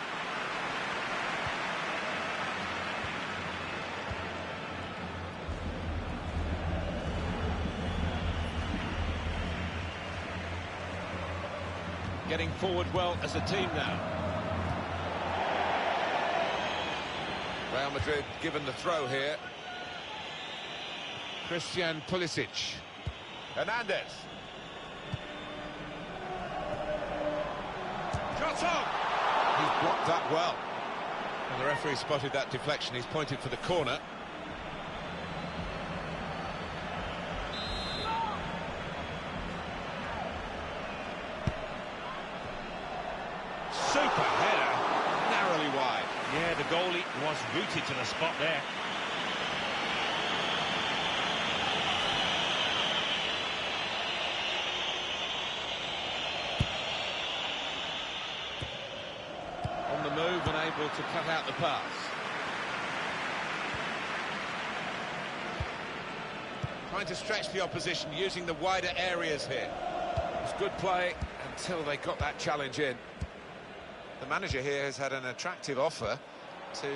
Getting forward well as a team now. Real Madrid given the throw here. Christian Pulisic. Hernandez. Shot on! He's blocked that well. And the referee spotted that deflection. He's pointed for the corner. Super header, narrowly wide. Yeah, the goalie was rooted to the spot there. On the move and able to cut out the pass. Trying to stretch the opposition using the wider areas here. It was good play until they got that challenge in. The manager here has had an attractive offer to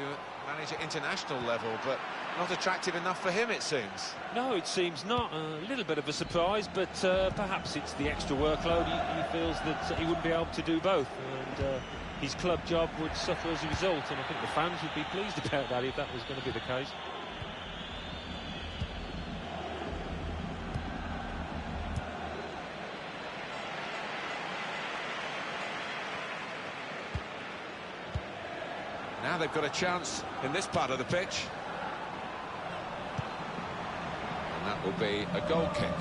manage at international level, but not attractive enough for him, it seems. No, it seems not. A little bit of a surprise, but perhaps it's the extra workload. He feels that he wouldn't be able to do both, and his club job would suffer as a result, and I think the fans would be pleased about that if that was going to be the case. Now they've got a chance in this part of the pitch. And that will be a goal kick.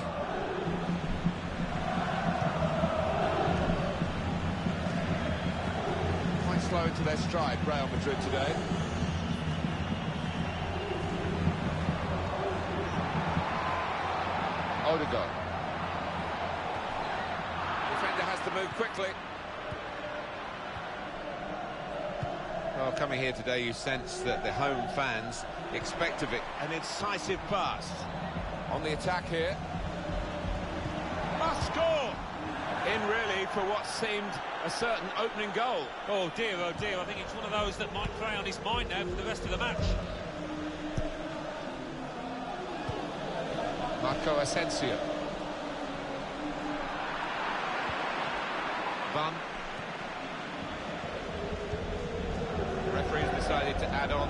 Quite slow into their stride, Real Madrid today. Odegaard. Defender has to move quickly. Well, coming here today, you sense that the home fans expect of it An incisive pass. on the attack here. Must score! In really for what seemed a certain opening goal. Oh dear, I think it's one of those that might play on his mind now for the rest of the match. Marco Asensio. Van. The referee's decided to add on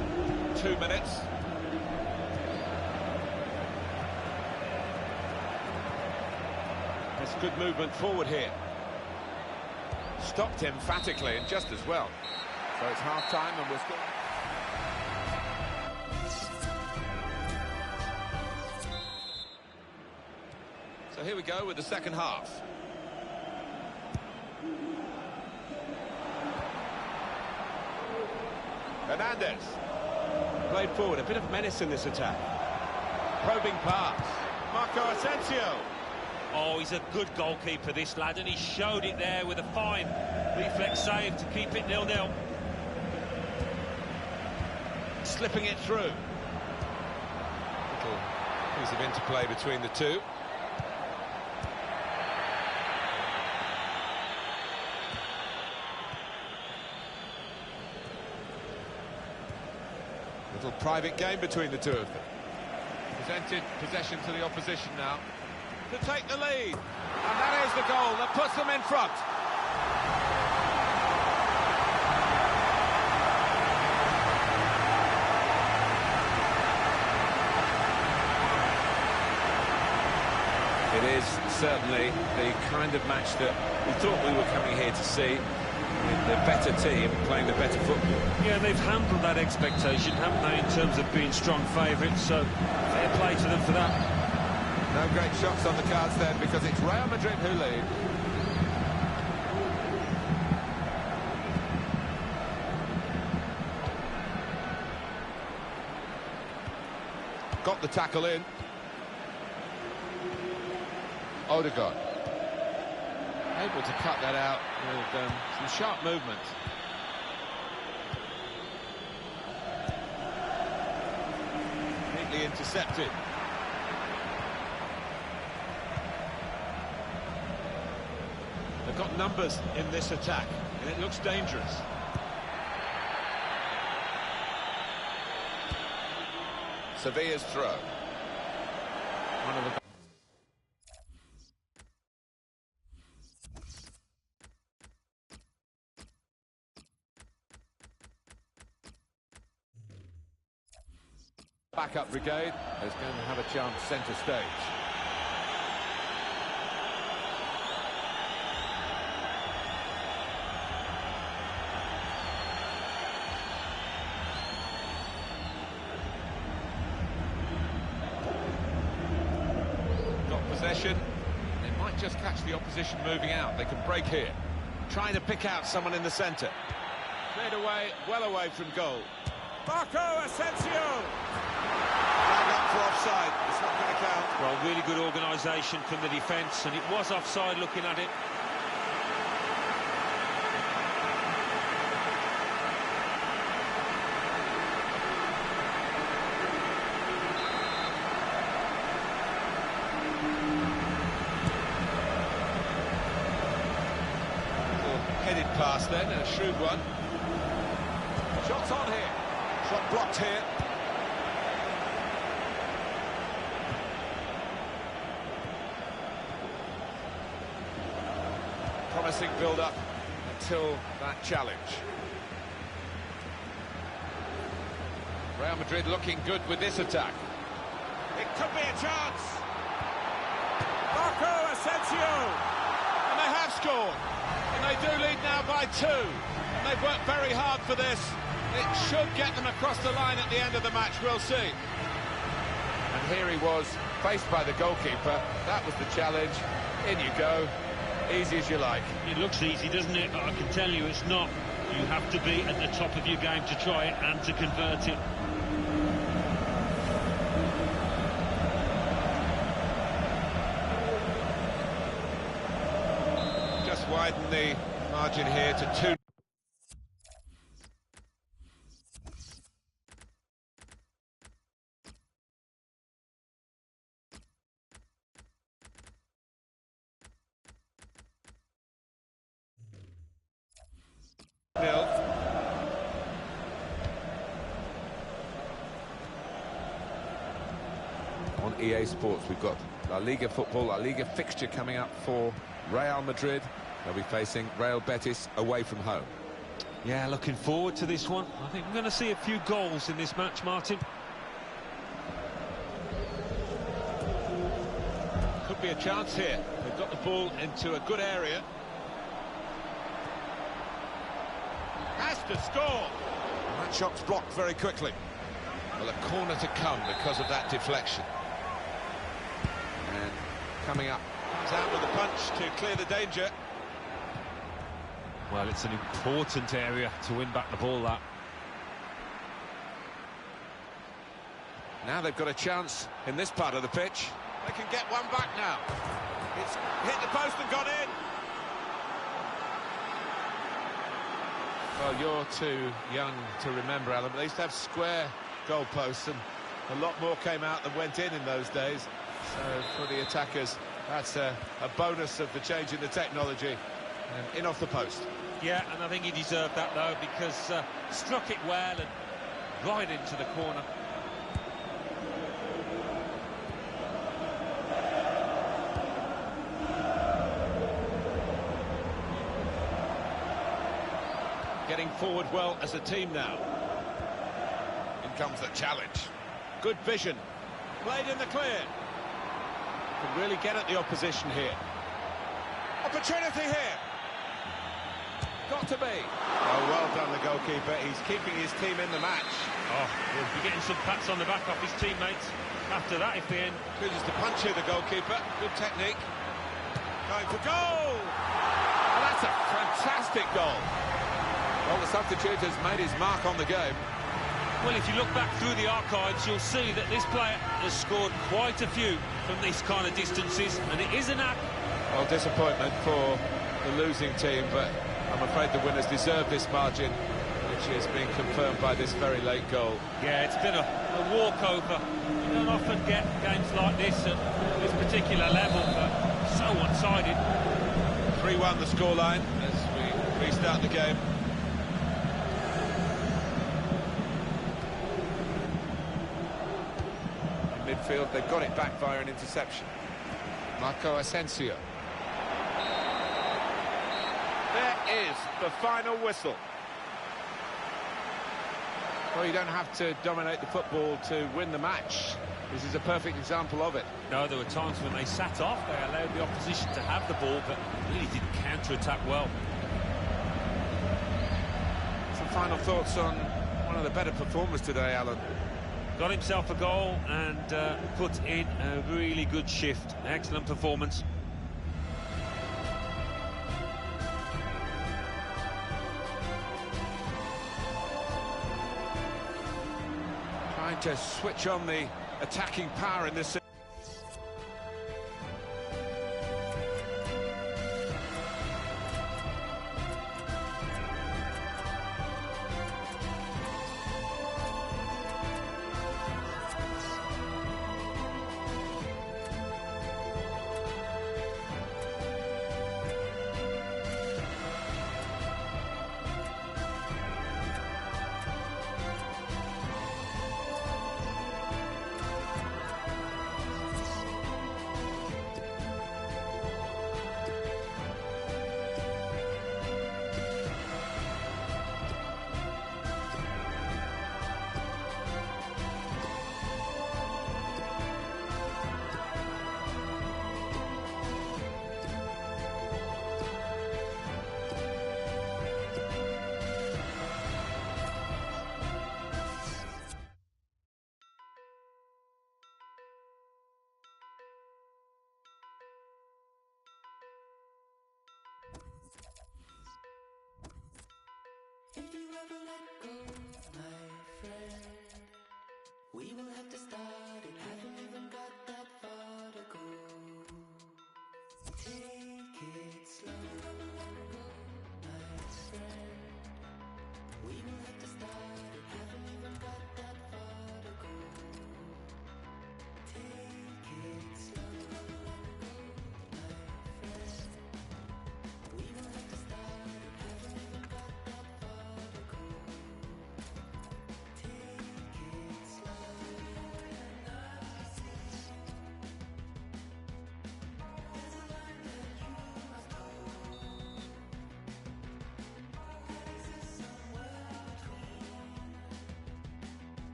2 minutes. There's good movement forward here. Stopped emphatically and just as well. So it's half-time and we're still... So here we go with the second half. Hernandez. Played forward, a bit of menace in this attack. Probing pass. Marco Asensio. Oh, he's a good goalkeeper, this lad, and he showed it there with a fine reflex save to keep it 0-0. Slipping it through. Little piece of interplay between the two. Little private game between the two of them. Presented possession to the opposition now. To take the lead. And that is the goal that puts them in front. It is certainly the kind of match that we thought we were coming here to see, with the better team playing the better football. Yeah, they've handled that expectation, haven't they, in terms of being strong favourites, so fair play to them for that. No great shots on the cards then, because it's Real Madrid who lead. Got the tackle in. Odegaard. Able to cut that out with some sharp movement. Neatly intercepted. They've got numbers in this attack, and it looks dangerous. Sevilla's throw. One of the... Backup brigade is going to have a chance centre stage. Got possession. They might just catch the opposition moving out. They can break here. Trying to pick out someone in the centre. Cleared away, well away from goal. Marco Asensio! Flag up for offside. It's not going to count. Well, really good organisation from the defence, and it was offside looking at it. pass then, a shrewd one. Shots on here. Shot blocked here. Promising build-up until that challenge. Real Madrid looking good with this attack. It could be a chance. Marco Asensio. And they have scored. And they do lead now by 2. And they've worked very hard for this. It should get them across the line at the end of the match. We'll see. And here he was, faced by the goalkeeper. That was the challenge. In you go. Easy as you like. It looks easy, doesn't it? But I can tell you it's not. You have to be at the top of your game to try it and to convert it. Just widen the margin here to 2. On EA Sports, we've got La Liga football, La Liga fixture coming up for Real Madrid. They'll be facing Real Betis away from home. Yeah, looking forward to this one. I think we're going to see a few goals in this match, Martin. Could be a chance here. They've got the ball into a good area. Has to score. That shot's blocked very quickly. Well, a corner to come because of that deflection. And coming up. Comes out with a punch to clear the danger. Well, it's an important area to win back the ball, that. Now they've got a chance in this part of the pitch. They can get one back now. It's hit the post and gone in. Well, you're too young to remember, Alan, but they used to have square goalposts, and A lot more came out than went in those days. so for the attackers, that's a bonus of the change in the technology. And in off the post. Yeah, and I think he deserved that, though, because struck it well and right into the corner. Getting forward well as a team now. In comes the challenge. Good vision. Played in the clear. Can really get at the opposition here. Opportunity here. Got to be. Oh, well done, the goalkeeper. He's keeping his team in the match. Oh, he'll be getting some pats on the back off his teammates after that, if the end. Chooses to punch here, the goalkeeper. Good technique. Going for goal! And that's a fantastic goal. Well, the substitute has made his mark on the game. Well, if you look back through the archives, you'll see that this player has scored quite a few from these kind of distances, and it is a knack. Well, disappointment for the losing team, but I'm afraid the winners deserve this margin, which is being confirmed by this very late goal. Yeah, it's been a walkover. You don't often get games like this at this particular level, but so one-sided. 3-1 the scoreline as we restart the game. In midfield, they've got it back via an interception. Marco Asensio. There is the final whistle. Well, you don't have to dominate the football to win the match. This is a perfect example of it. No, there were times when they sat off, they allowed the opposition to have the ball, but really didn't counter-attack well. Some final thoughts on one of the better performers today, Alan. Got himself a goal and put in a really good shift. Excellent performance. Trying to switch on the attacking power in this.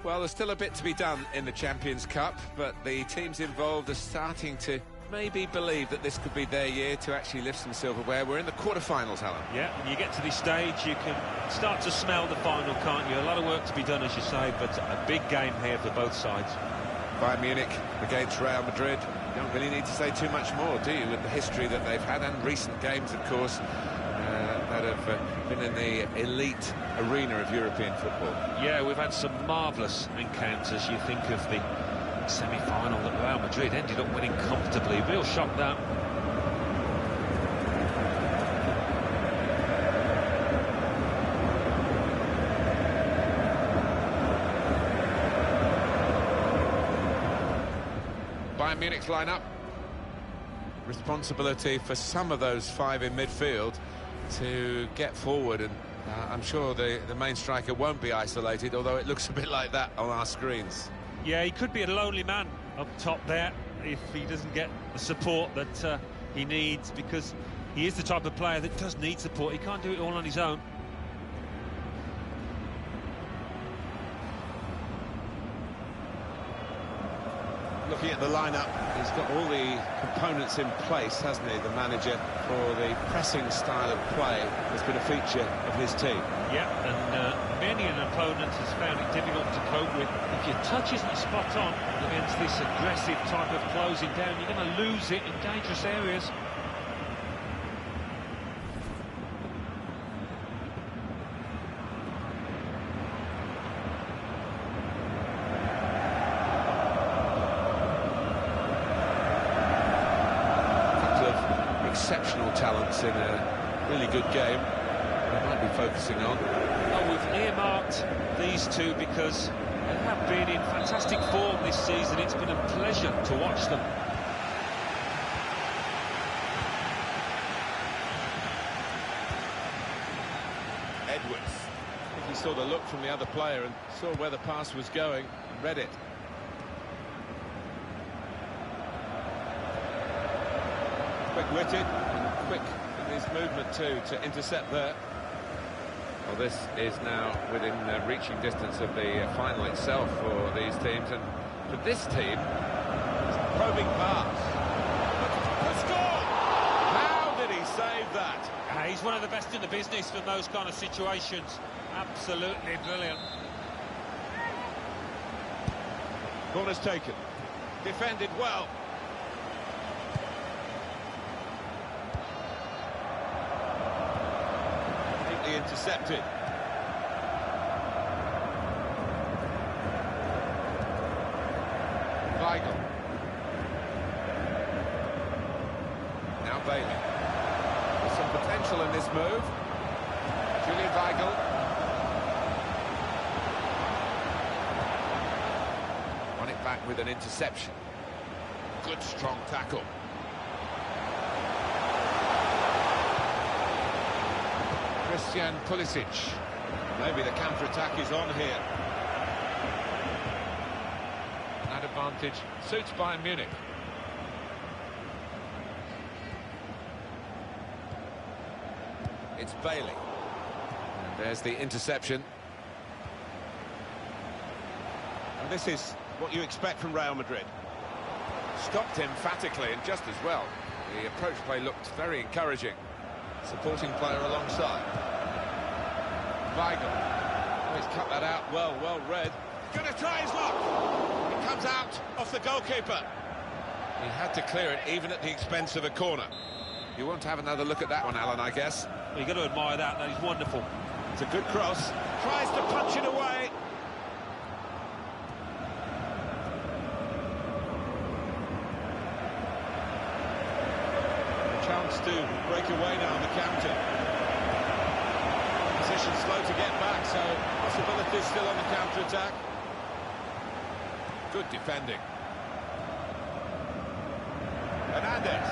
Well, there's still a bit to be done in the Champions Cup, but the teams involved are starting to maybe believe that this could be their year to actually lift some silverware. We're in the quarter-finals, Alan. Yeah, when you get to this stage, you can start to smell the final, can't you? A lot of work to be done, as you say, but a big game here for both sides. Bayern Munich against Real Madrid. You don't really need to say too much more, do you, with the history that they've had and recent games, of course, that have been in the elite arena of European football. Yeah, we've had some marvellous encounters. You think of the semi-final that Real Madrid ended up winning comfortably. Real shock, that. Bayern Munich's lineup. Responsibility for some of those five in midfield to get forward, and I'm sure the main striker won't be isolated, although it looks a bit like that on our screens. Yeah, he could be a lonely man up top there if he doesn't get the support that he needs, because he is the type of player that does need support. He can't do it all on his own. Looking at the lineup, he's got all the components in place, hasn't he, the manager, for the pressing style of play that's been a feature of his team. Yeah, and many an opponent has found it difficult to cope with. If your touch isn't spot on against this aggressive type of closing down, you're going to lose it in dangerous areas. Exceptional talents in a really good game I might be focusing on. Oh, we've earmarked these two because they have been in fantastic form this season. It's been a pleasure to watch them. Edwards. I think he saw the look from the other player and saw where the pass was going and read it. Quick-witted, quick in his movement too, to intercept there. Well, this is now within reaching distance of the final itself for these teams, and for this team, Probing pass. The score! How did he save that? He's one of the best in the business from those kind of situations. Absolutely brilliant. Corner's taken. Defended well. Intercepted. Weigl. Now Bailey. There's some potential in this move. Julian Weigl. Won it back with an interception. Good strong tackle. Christian Pulisic. Maybe the counter-attack is on here. That advantage suits Bayern Munich. It's Bailey. And there's the interception. And this is what you expect from Real Madrid. Stopped emphatically and just as well. The approach play looked very encouraging. Supporting player alongside. Weigl. Oh, he's cut that out well read. He's going to try his luck. It comes out off the goalkeeper. He had to clear it even at the expense of a corner. You want to have another look at that one, Alan, I guess. Well, you've got to admire that. That is wonderful. It's a good cross. Tries to punch it away. Chance to break away now on the counter. Position slow to get back, so possibilities still on the counter-attack. Good defending. Hernandez.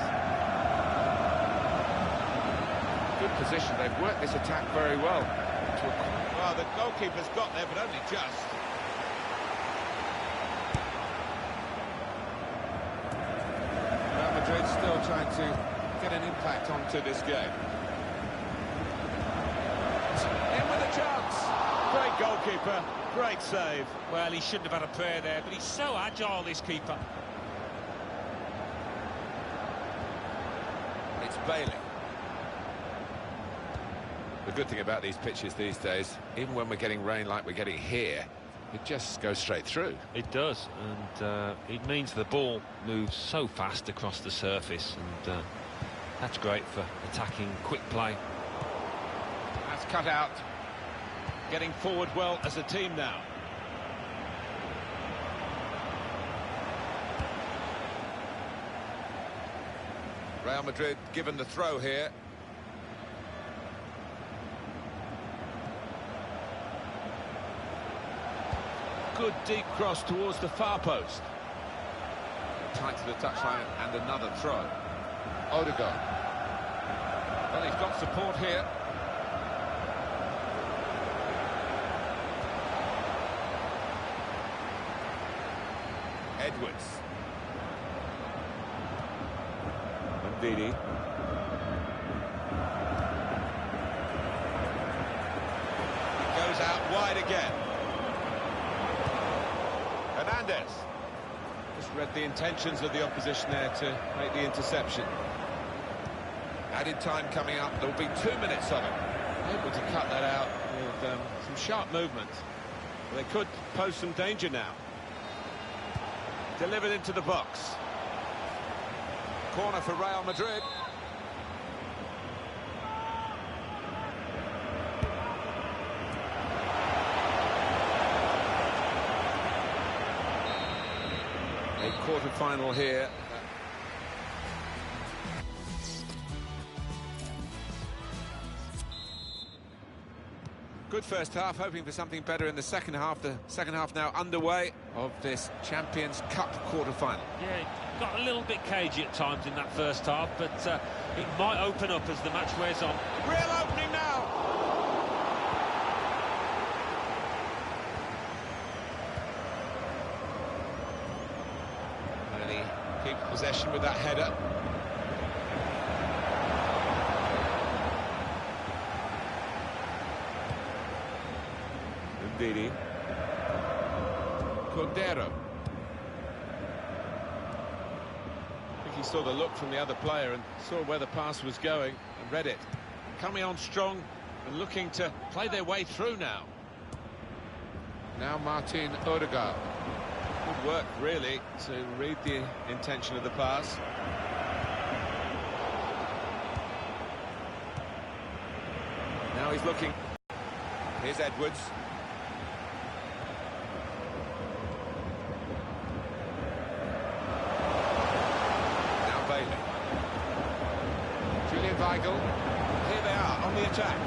Good position. They've worked this attack very well. Well, the goalkeeper's got there, but only just. Real Madrid still trying to get an impact onto this game. In with a chance. Great goalkeeper. goalkeeper. Great save. Well, he shouldn't have had a prayer there, but he's so agile, this keeper. It's Bailey. The good thing about these pitches these days, even when we're getting rain like we're getting here, it just goes straight through. It does, and it means the ball moves so fast across the surface, and that's great for attacking quick play. That's cut out. Getting forward well as a team now. Real Madrid given the throw here. Good deep cross towards the far post. Tight to the touchline and another throw. Odegaard. Well, he's got support here. Edwards. Ndidi. Goes out wide again. Hernandez. Just read the intentions of the opposition there to make the interception. Added time coming up. There'll be 2 minutes of it. Able to cut that out with some sharp movement. They could pose some danger now. Delivered into the box. Corner for Real Madrid. A quarter-final here. Good first half, hoping for something better in the second half. The second half now underway of this Champions Cup quarter-final. Yeah, it got a little bit cagey at times in that first half, but it might open up as the match wears on. Real opening now. And he keeps possession with that header. Ndidi. Cordero. I think he saw the look from the other player and saw where the pass was going and read it. Coming on strong and looking to play their way through now. Now Martin Odegaard. Good work, really, to read the intention of the pass. Now he's looking. Here's Edwards. Now Bailey. Julian Weigl. Here they are on the attack.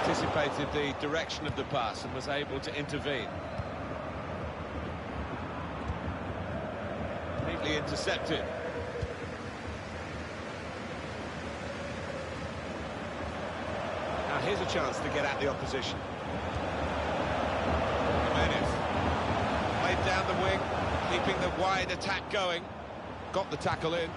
Anticipated the direction of the pass and was able to intervene. Neatly intercepted. Now here's a chance to get at the opposition. Jimenez. Played down the wing, keeping the wide attack going. Got the tackle in.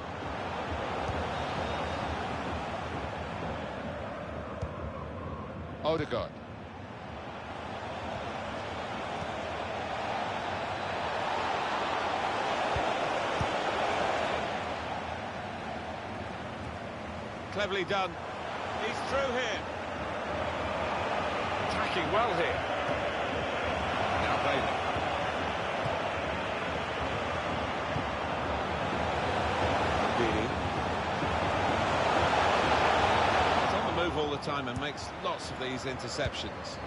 Odegaard. Cleverly done. He's through here. Attacking well here. Now Bailey. He's on the move all the time and makes lots of these interceptions.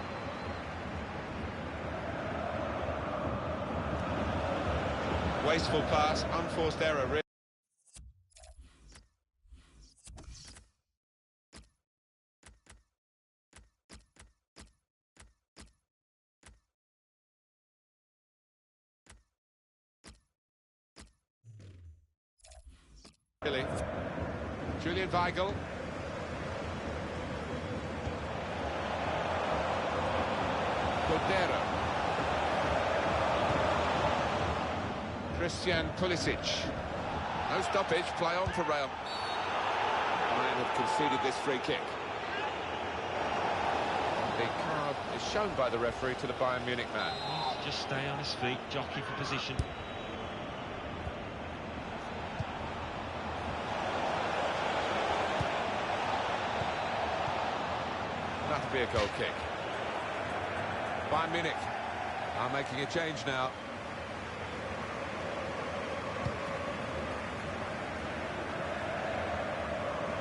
Wasteful pass, unforced error, really. Julian Weigl. Cordero. Christian Pulisic. No stoppage, play on for Real. conceded this free kick. The card is shown by the referee to the Bayern Munich man. Just stay on his feet, jockey for position. That'll be a goal kick. Bayern Munich are making a change now.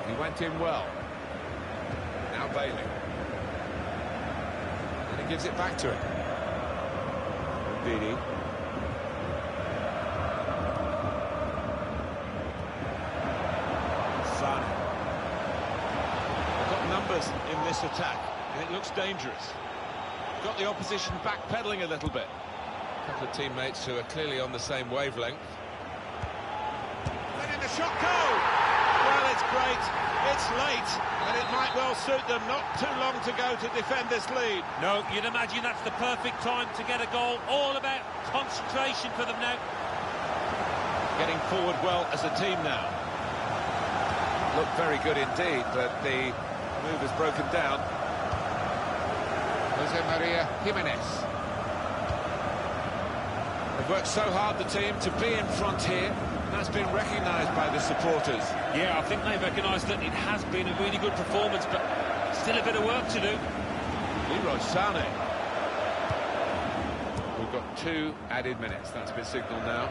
He went in well. Now Bailey. And he gives it back to him. Didi. Son. They've got numbers in this attack, and it looks dangerous. Got the opposition backpedaling a little bit. A couple of teammates who are clearly on the same wavelength. Then in the shot goal! Well, it's great, it's late, and it might well suit them. Not too long to go to defend this lead. No, you'd imagine that's the perfect time to get a goal. All about concentration for them now. Getting forward well as a team now. Looked very good indeed, but the move has broken down. Jose Maria Jimenez. They've worked so hard, the team, to be in front here. That's been recognised by the supporters. Yeah, I think they recognise that it has been a really good performance, but still a bit of work to do. Leroy Sané. We've got 2 added minutes. That's been signalled now.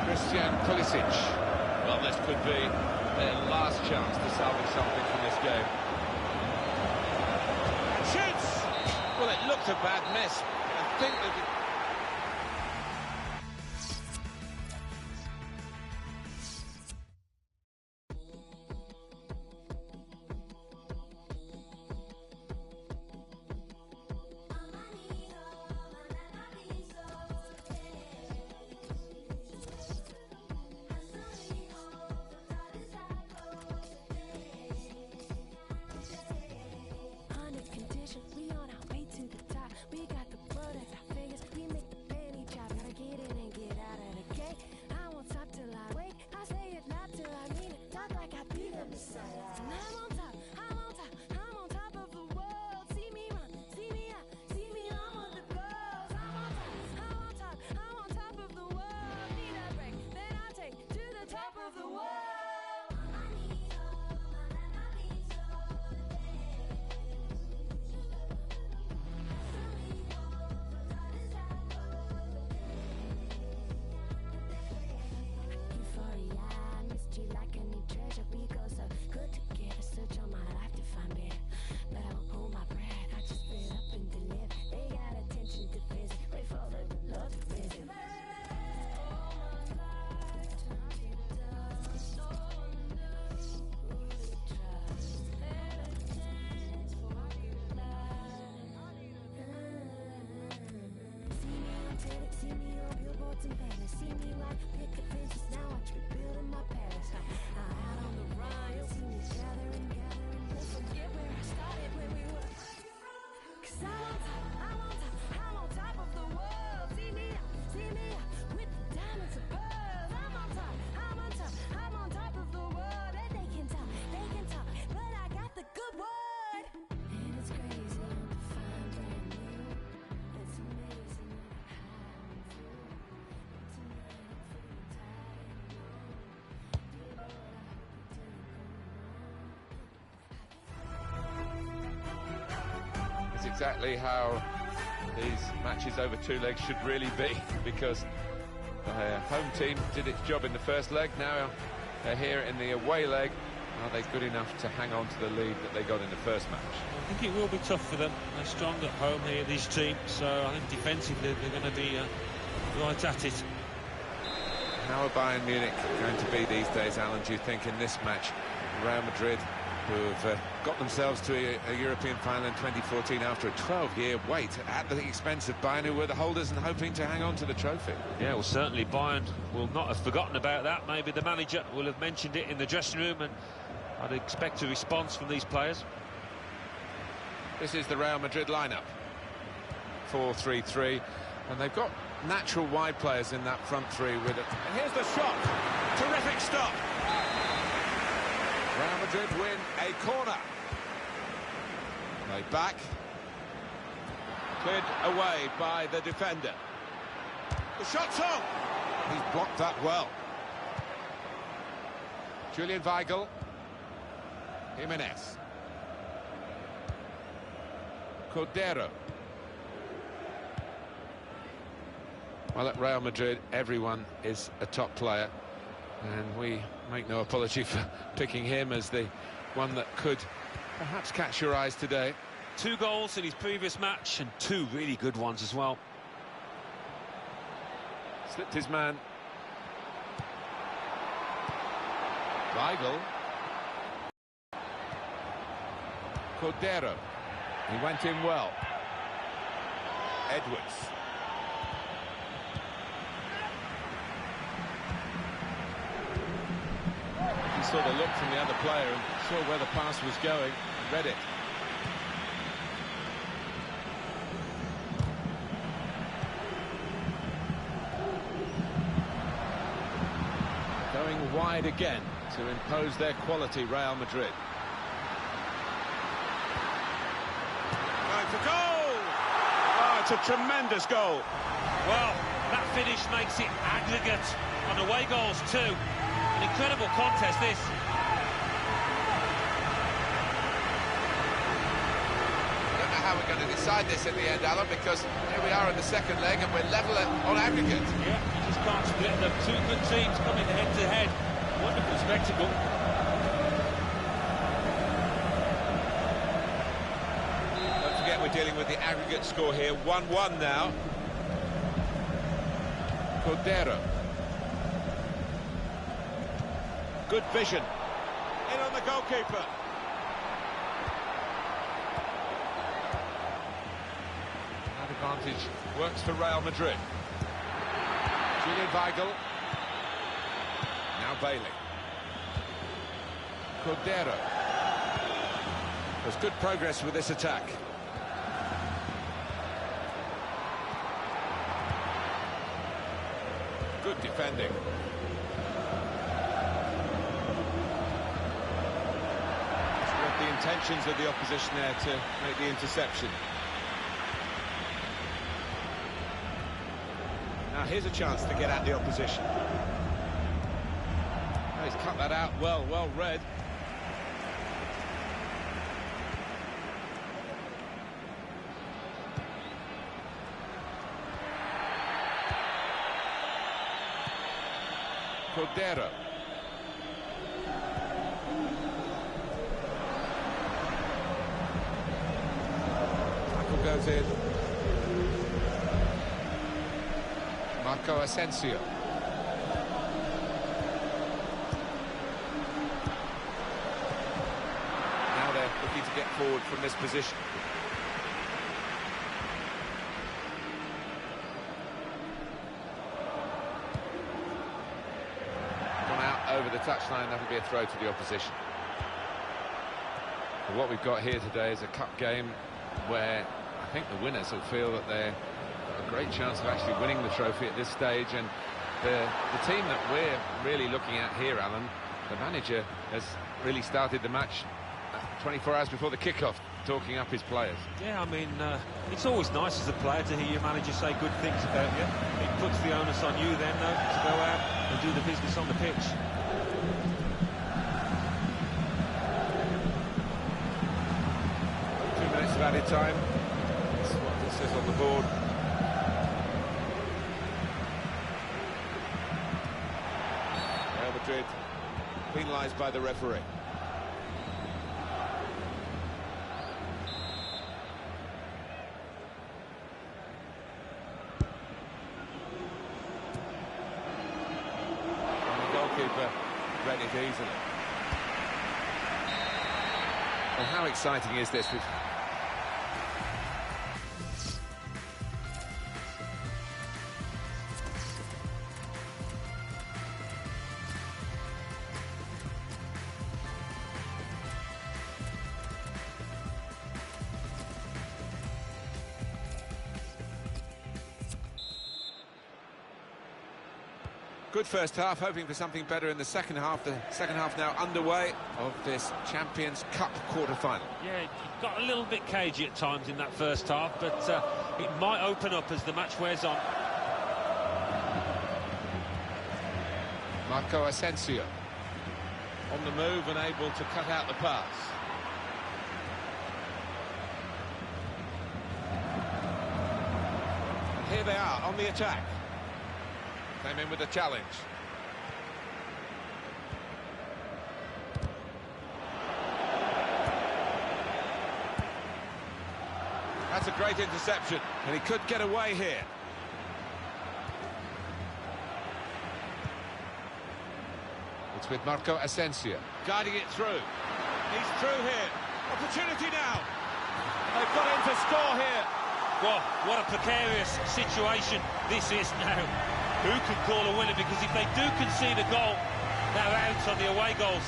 Christian Pulisic. Well, this could be their last chance to salvage something from this game. Shoots! Well, it looked a bad miss. I think that... Exactly how these matches over 2 legs should really be, because the home team did its job in the first leg. Now they're here in the away leg. Are they good enough to hang on to the lead that they got in the first match? I think it will be tough for them. They're strong at home here, these teams, so I think defensively they're going to be right at it. How are Bayern Munich going to be these days, Alan, do you think, in this match? Real Madrid, who have got themselves to a European final in 2014 after a 12-year wait at the expense of Bayern, who were the holders and hoping to hang on to the trophy. Yeah, well, certainly Bayern will not have forgotten about that. Maybe the manager will have mentioned it in the dressing room, and I'd expect a response from these players. This is the Real Madrid lineup. 4-3-3, and they've got natural wide players in that front three with it. And here's the shot. Terrific stop. Real Madrid win a corner. Played back. Cleared away by the defender. The shot's on. He's blocked that well. Julian Weigl. Jimenez. Cordero. Well, at Real Madrid, everyone is a top player, and we make no apology for picking him as the one that could perhaps catch your eyes today. 2 goals in his previous match, and 2 really good ones as well. Slipped his man. Weigl. Cordero. He went in well. Edwards. He saw the look from the other player and saw where the pass was going, read it. Going wide again to impose their quality, Real Madrid. Going for goal! Oh, it's a tremendous goal. Well, that finish makes it aggregate on away goals too. An incredible contest, this. I don't know how we're going to decide this in the end, Alan, because here we are in the second leg and we're level on aggregate. Yeah, you just can't split them. 2 good teams coming head-to-head. Wonderful spectacle. Don't forget we're dealing with the aggregate score here. 1-1 now. Cordero. Good vision. In on the goalkeeper. That advantage works for Real Madrid. Julian Weigl. Now Bailey. Cordero. There's good progress with this attack. Good defending. The intentions of the opposition there to make the interception. Now here's a chance to get at the opposition. Oh, he's cut that out well read. Cordero. Goes in. Marco Asensio. Now they're looking to get forward from this position. Gone out over the touchline, that'll be a throw to the opposition. But what we've got here today is a cup game where I think the winners will feel that they've got a great chance of actually winning the trophy at this stage, and the team that we're really looking at here, Alan, the manager has really started the match 24 hours before the kickoff, talking up his players. Yeah, I mean, it's always nice as a player to hear your manager say good things about you. It puts the onus on you then, though, to go out and do the business on the pitch. 2 minutes of added time. That's what this is on the board. Real Madrid penalised by the referee. And the goalkeeper read it easily. Well, how exciting is this? Good first half, hoping for something better in the second half. The second half now underway of this Champions Cup quarter-final. Yeah, it got a little bit cagey at times in that first half, but it might open up as the match wears on. Marco Asensio. On the move and able to cut out the pass. And here they are on the attack. Came in with a challenge. That's a great interception, and he could get away here. It's with Marco Asensio. Guiding it through. He's through here. Opportunity now. They've got him to score here. Well, what a precarious situation this is now. Who can call a winner? Because if they do concede a goal, they're out on the away goals.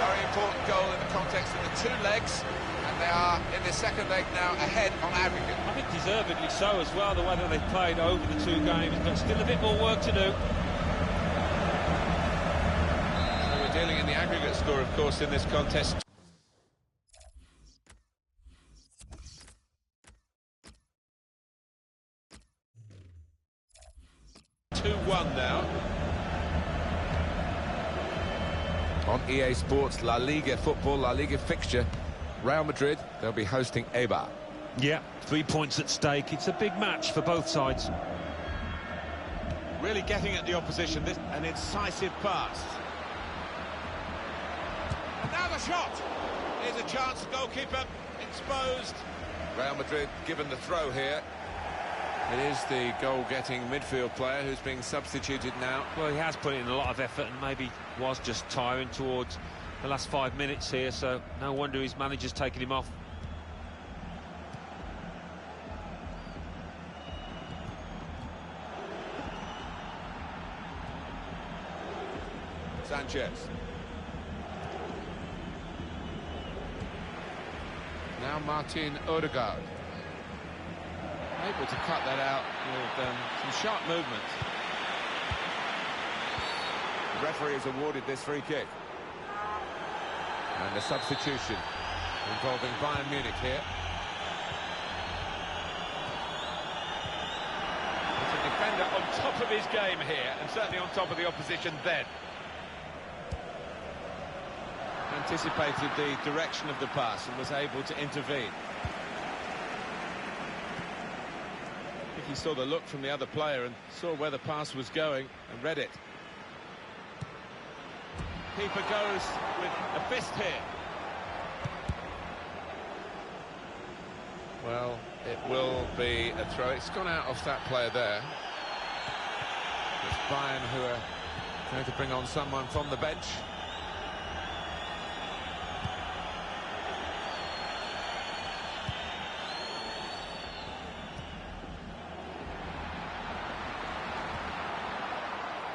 Very important goal in the context of the two legs, and they are in the second leg now ahead on aggregate. I think deservedly so as well, the way that they've played over the two games, but still a bit more work to do. So we're dealing in the aggregate score, of course, in this contest. Now. On EA Sports La Liga football, La Liga fixture, Real Madrid, they'll be hosting Eibar. Yeah, 3 points at stake. It's a big match for both sides. Really getting at the opposition. This an incisive pass. And now the shot. Here's a chance, goalkeeper exposed. Real Madrid given the throw here. It is the goal-getting midfield player who's being substituted now. Well, he has put in a lot of effort and maybe was just tiring towards the last 5 minutes here, so no wonder his manager's taken him off. Sanchez. Now Martin Odegaard. Able to cut that out with some sharp movement. The referee has awarded this free kick. And the substitution involving Bayern Munich here. It's a defender on top of his game here, and certainly on top of the opposition then. Anticipated the direction of the pass and was able to intervene. He saw the look from the other player and saw where the pass was going and read it. Keeper goes with a fist here. Well, it will be a throw. It's gone out off that player there. It's Bayern who are going to bring on someone from the bench.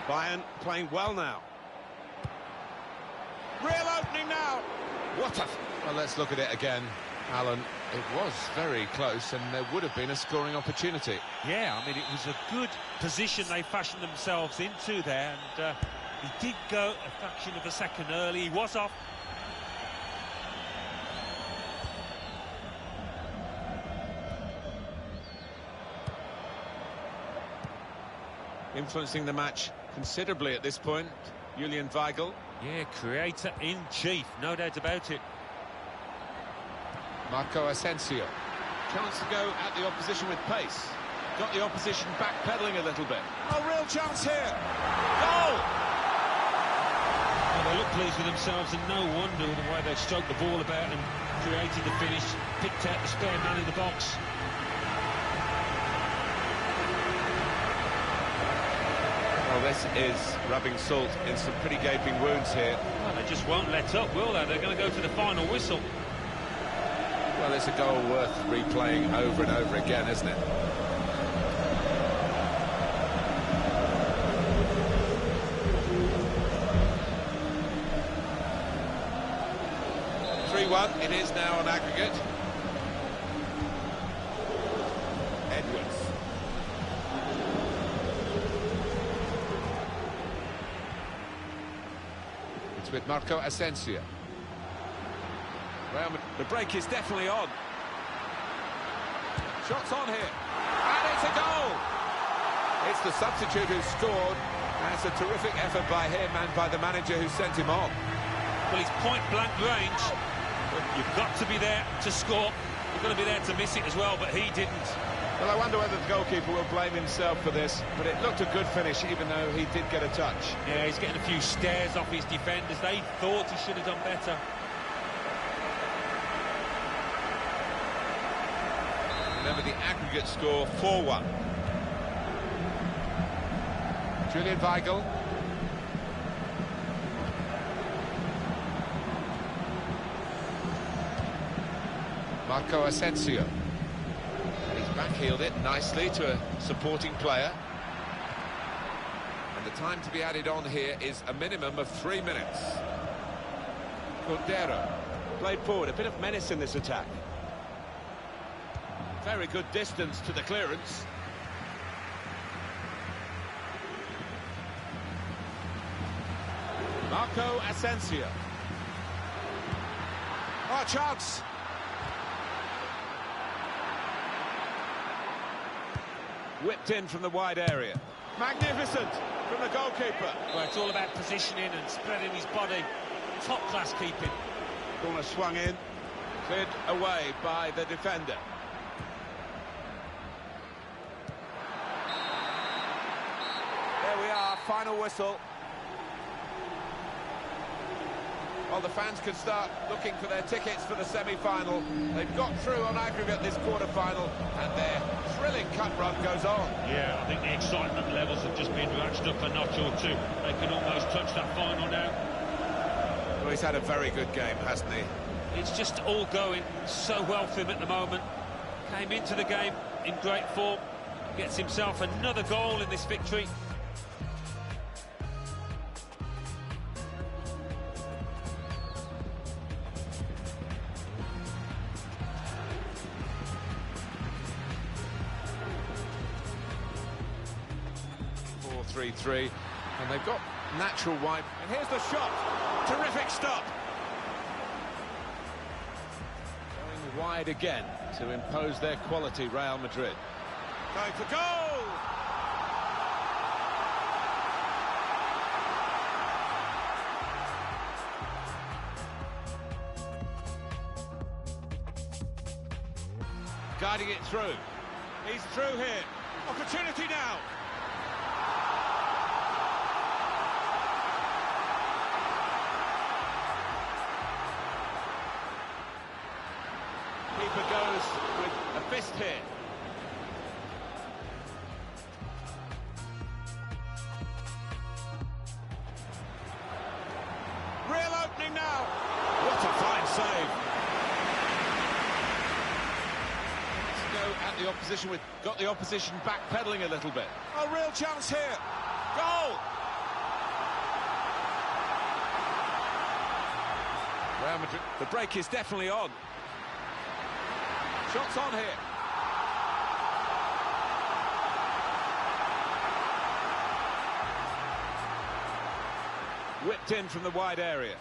Bayern playing well now. Real opening now. What a... Well, let's look at it again, Alan. It was very close, and there would have been a scoring opportunity. Yeah, I mean, it was a good position they fashioned themselves into there, and he did go a fraction of a second early. He was off. Influencing the match considerably at this point, Julian Weigl. Yeah, creator in chief, no doubt about it. Marco Asensio. Chance to go at the opposition with pace. Got the opposition backpedaling a little bit. Oh, real chance here. Goal! Well, they look pleased with themselves, and no wonder the way they stroked the ball about and created the finish, picked out the spare man in the box. Well, this is rubbing salt in some pretty gaping wounds here. Well, they just won't let up, will they? They're going to go to the final whistle. Well, it's a goal worth replaying over and over again, isn't it? It is now on aggregate. It's with Marco Asensio. The break is definitely on. Shots on here. And it's a goal! It's the substitute who scored. That's a terrific effort by him and by the manager who sent him on. Well, he's point-blank range. You've got to be there to score. You've got to be there to miss it as well, but he didn't. Well, I wonder whether the goalkeeper will blame himself for this, but it looked a good finish, even though he did get a touch. Yeah, he's getting a few stares off his defenders. They thought he should have done better. Remember the aggregate score, 4-1. Julian Weigl. Marco Asensio. And he's backheeled it nicely to a supporting player. And the time to be added on here is a minimum of 3 minutes. Cordero. Played forward, a bit of menace in this attack. Very good distance to the clearance. Marco Asensio. Oh, chance! Whipped in from the wide area. Magnificent from the goalkeeper. Well, it's all about positioning and spreading his body. Top-class keeping. Corner swung in, cleared away by the defender. There we are, final whistle. Well, the fans could start looking for their tickets for the semi-final. They've got through on aggregate this quarter-final, and their thrilling cup run goes on. Yeah, I think the excitement levels have just been ratcheted up a notch or two. They can almost touch that final now. Well, he's had a very good game, hasn't he? It's just all going so well for him at the moment. Came into the game in great form. Gets himself another goal in this victory. Three, and they've got natural wide. And here's the shot. Terrific stop. Going wide again to impose their quality, Real Madrid. Going for goal! Guiding it through. He's through here. Opportunity now. Keeper goes with a fist here. Real opening now. What a fine save. Let's go at the opposition with got the opposition backpedaling a little bit. A real chance here. Goal. Real Madrid. The break is definitely on. Shots on here. Whipped in from the wide area.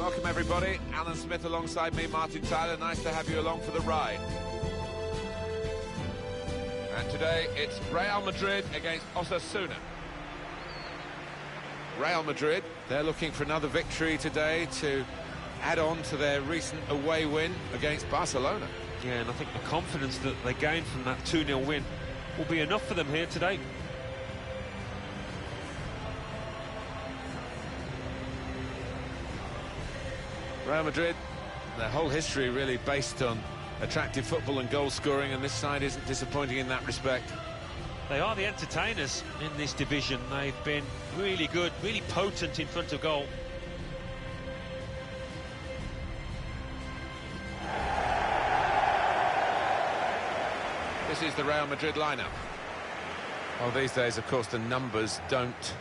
Welcome everybody, Alan Smith alongside me, Martin Tyler. Nice to have you along for the ride. And today it's Real Madrid against Osasuna. Real Madrid, they're looking for another victory today to add on to their recent away win against Barcelona. Yeah, and I think the confidence that they gained from that 2-0 win will be enough for them here today. Real Madrid, their whole history really based on attractive football and goal scoring, and this side isn't disappointing in that respect. They are the entertainers in this division. They've been really good, really potent in front of goal. This is the Real Madrid lineup. Well, these days, of course, the numbers don't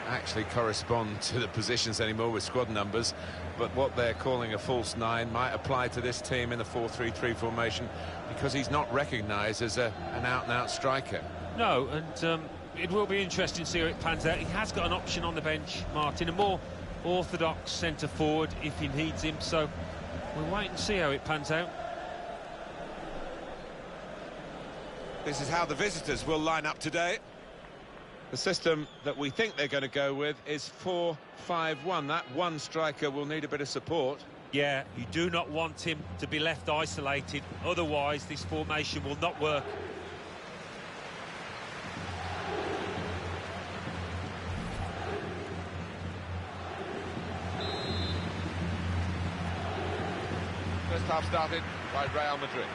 actually correspond to the positions anymore with squad numbers, but what they're calling a false nine might apply to this team in the 4-3-3 formation, because he's not recognised as an out-and-out striker. No, and it will be interesting to see how it pans out. He has got an option on the bench, Martin, a more orthodox centre-forward if he needs him, so we'll wait and see how it pans out. This is how the visitors will line up today. The system that we think they're going to go with is 4-5-1. That one striker will need a bit of support. Yeah, you do not want him to be left isolated, otherwise this formation will not work. First half started by Real Madrid.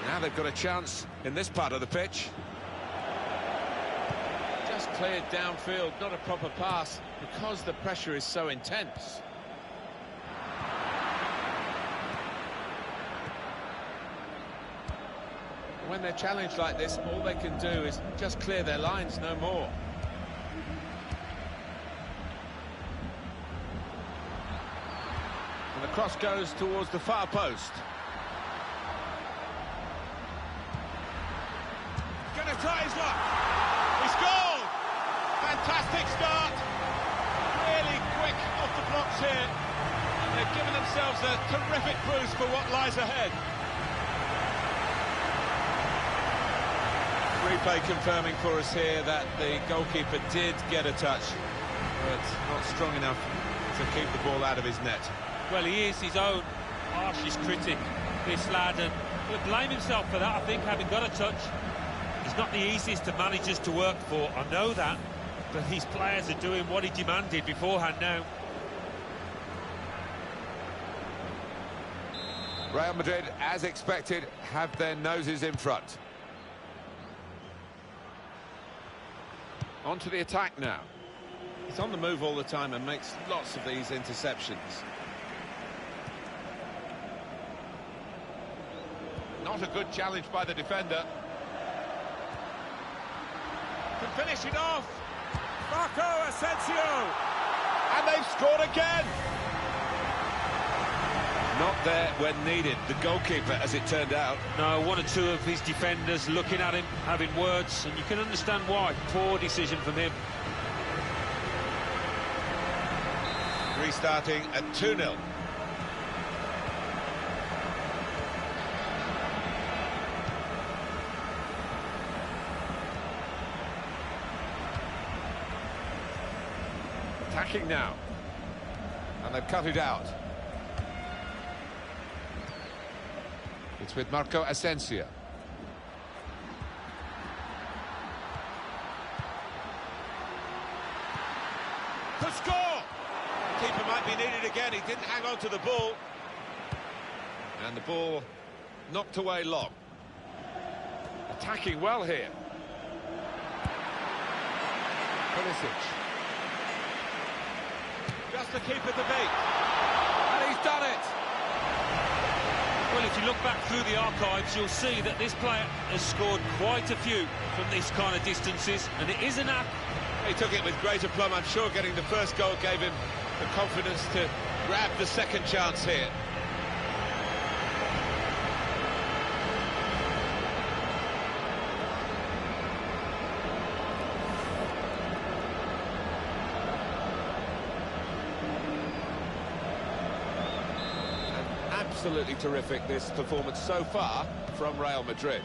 Now they've got a chance in this part of the pitch. Just cleared downfield, not a proper pass, because the pressure is so intense. When they're challenged like this, all they can do is just clear their lines, no more. And the cross goes towards the far post. Gonna try his luck. He scored! Fantastic start. Really quick off the blocks here. And they've given themselves a terrific boost for what lies ahead. Replay confirming for us here that the goalkeeper did get a touch, but not strong enough to keep the ball out of his net. Well, he is his own harshest critic, this lad, and he'll blame himself for that, I think, having got a touch. He's not the easiest of managers to work for, I know that, but his players are doing what he demanded beforehand now. Real Madrid, as expected, have their noses in front. On to the attack now. He's on the move all the time and makes lots of these interceptions. Not a good challenge by the defender. Can finish it off. Marco Asensio. And they've scored again. Not there when needed. The goalkeeper, as it turned out. No, one or two of his defenders looking at him, having words, and you can understand why. Poor decision from him. Restarting at 2-0. Attacking now. And they've cut it out. It's with Marco Asensio. Could score! Keeper might be needed again. He didn't hang on to the ball. And the ball knocked away long. Attacking well here. Pulisic. Just the keeper to beat. And he's done it! Well, if you look back through the archives, you'll see that this player has scored quite a few from these kind of distances, and it is an app. He took it with great aplomb. I'm sure getting the first goal gave him the confidence to grab the second chance here. absolutely terrific, this performance so far from Real Madrid.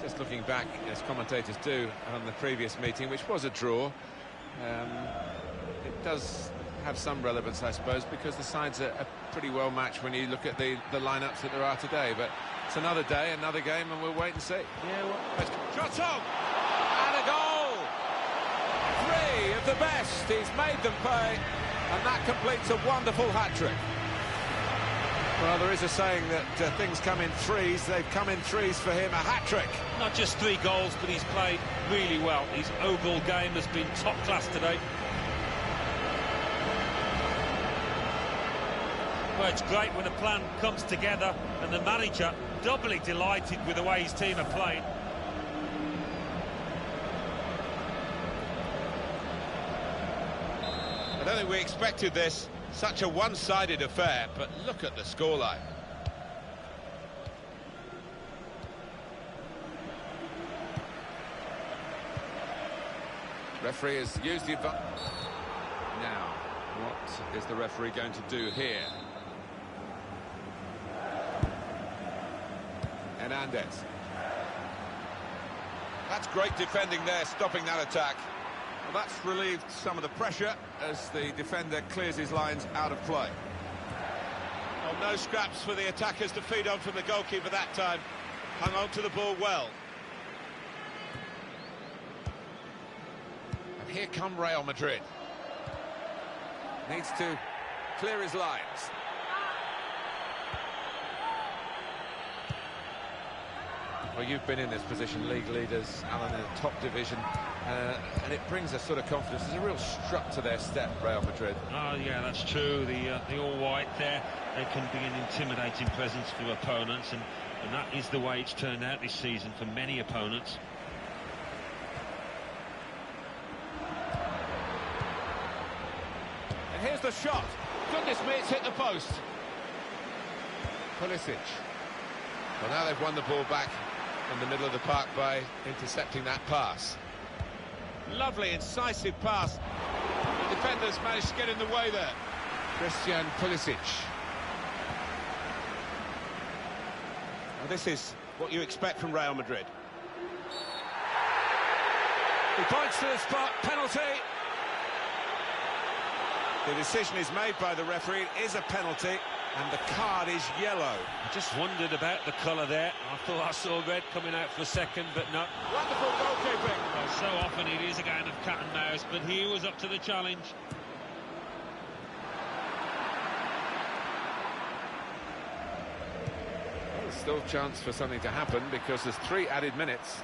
Just looking back, as commentators do, on the previous meeting, which was a draw, it does have some relevance, I suppose, because the sides are pretty well matched when you look at the lineups that there are today. But it's another day, another game, and we'll wait and see. Yeah, well, shot on! And a goal! 3 of the best. He's made them pay, and that completes a wonderful hat-trick. Well, there is a saying that things come in threes. They've come in threes for him, a hat-trick. Not just 3 goals, but he's played really well. His overall game has been top class today. Well, it's great when a plan comes together and the manager doubly delighted with the way his team are playing. I don't think we expected this. Such a one-sided affair, but look at the scoreline. Referee has used the advantage. Now, what is the referee going to do here? Hernandez. That's great defending there, stopping that attack. Well, that's relieved some of the pressure as the defender clears his lines out of play. Well, no scraps for the attackers to feed on from the goalkeeper that time. Hung on to the ball well. And here come Real Madrid. Needs to clear his lines. Well, you've been in this position, league leaders, Alan, in the top division, and it brings a sort of confidence. There's a real strut to their step, Real Madrid. Oh, yeah, that's true. The all-white there, they can be an intimidating presence for opponents, and that is the way it's turned out this season for many opponents. And here's the shot. Goodness me, it's hit the post. Pulisic. Well, now they've won the ball back in the middle of the park by intercepting that pass. Lovely, incisive pass. The defenders managed to get in the way there. Christian Pulisic. Well, this is what you expect from Real Madrid. He points to the spot, penalty. The decision is made by the referee. It is a penalty, and the card is yellow. I just wondered about the colour there. I thought I saw red coming out for a second, but no. Wonderful goalkeeping. Well, so often it is a game of cat and mouse, but he was up to the challenge. Well, there's still a chance for something to happen because there's 3 added minutes.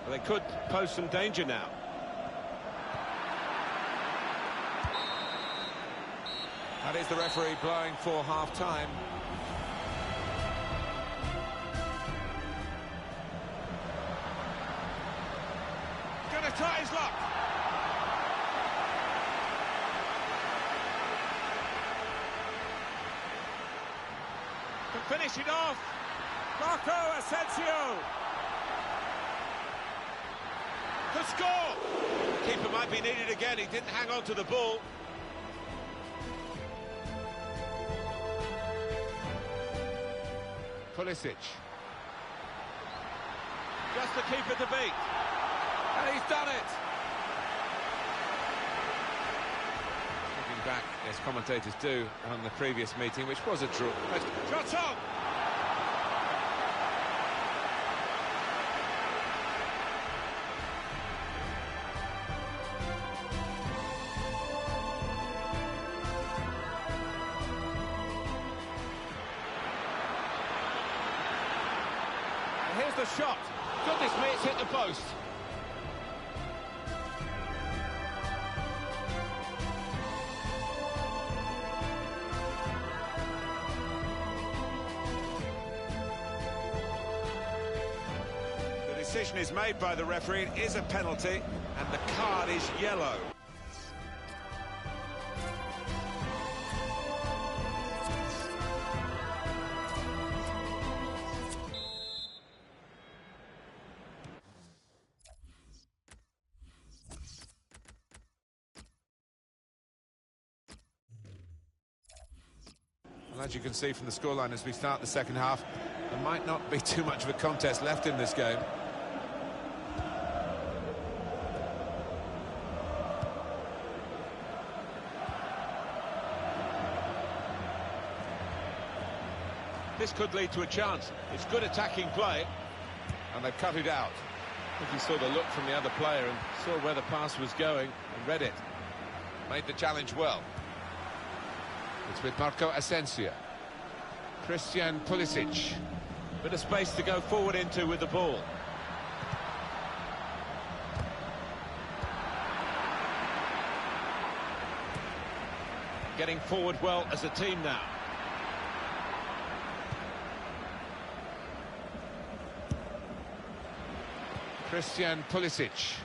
Well, they could pose some danger now. That is the referee blowing for half-time. Gonna try his luck. Can finish it off. Marco Asensio. Could score. The keeper might be needed again. He didn't hang on to the ball. Pulisic. Just the keeper to beat. And he's done it. Looking back, as commentators do, on the previous meeting, which was a draw. Shot on. Here's the shot. Goodness me, it's hit the post. The decision is made by the referee. It is a penalty, and the card is yellow. Well, as you can see from the scoreline as we start the second half, there might not be too much of a contest left in this game. This could lead to a chance. It's good attacking play. And they've cut it out. I think he saw the look from the other player and saw where the pass was going and read it. Made the challenge well. It's with Marco Asensio. Christian Pulisic. Bit of space to go forward into with the ball. Getting forward well as a team now. Christian Pulisic.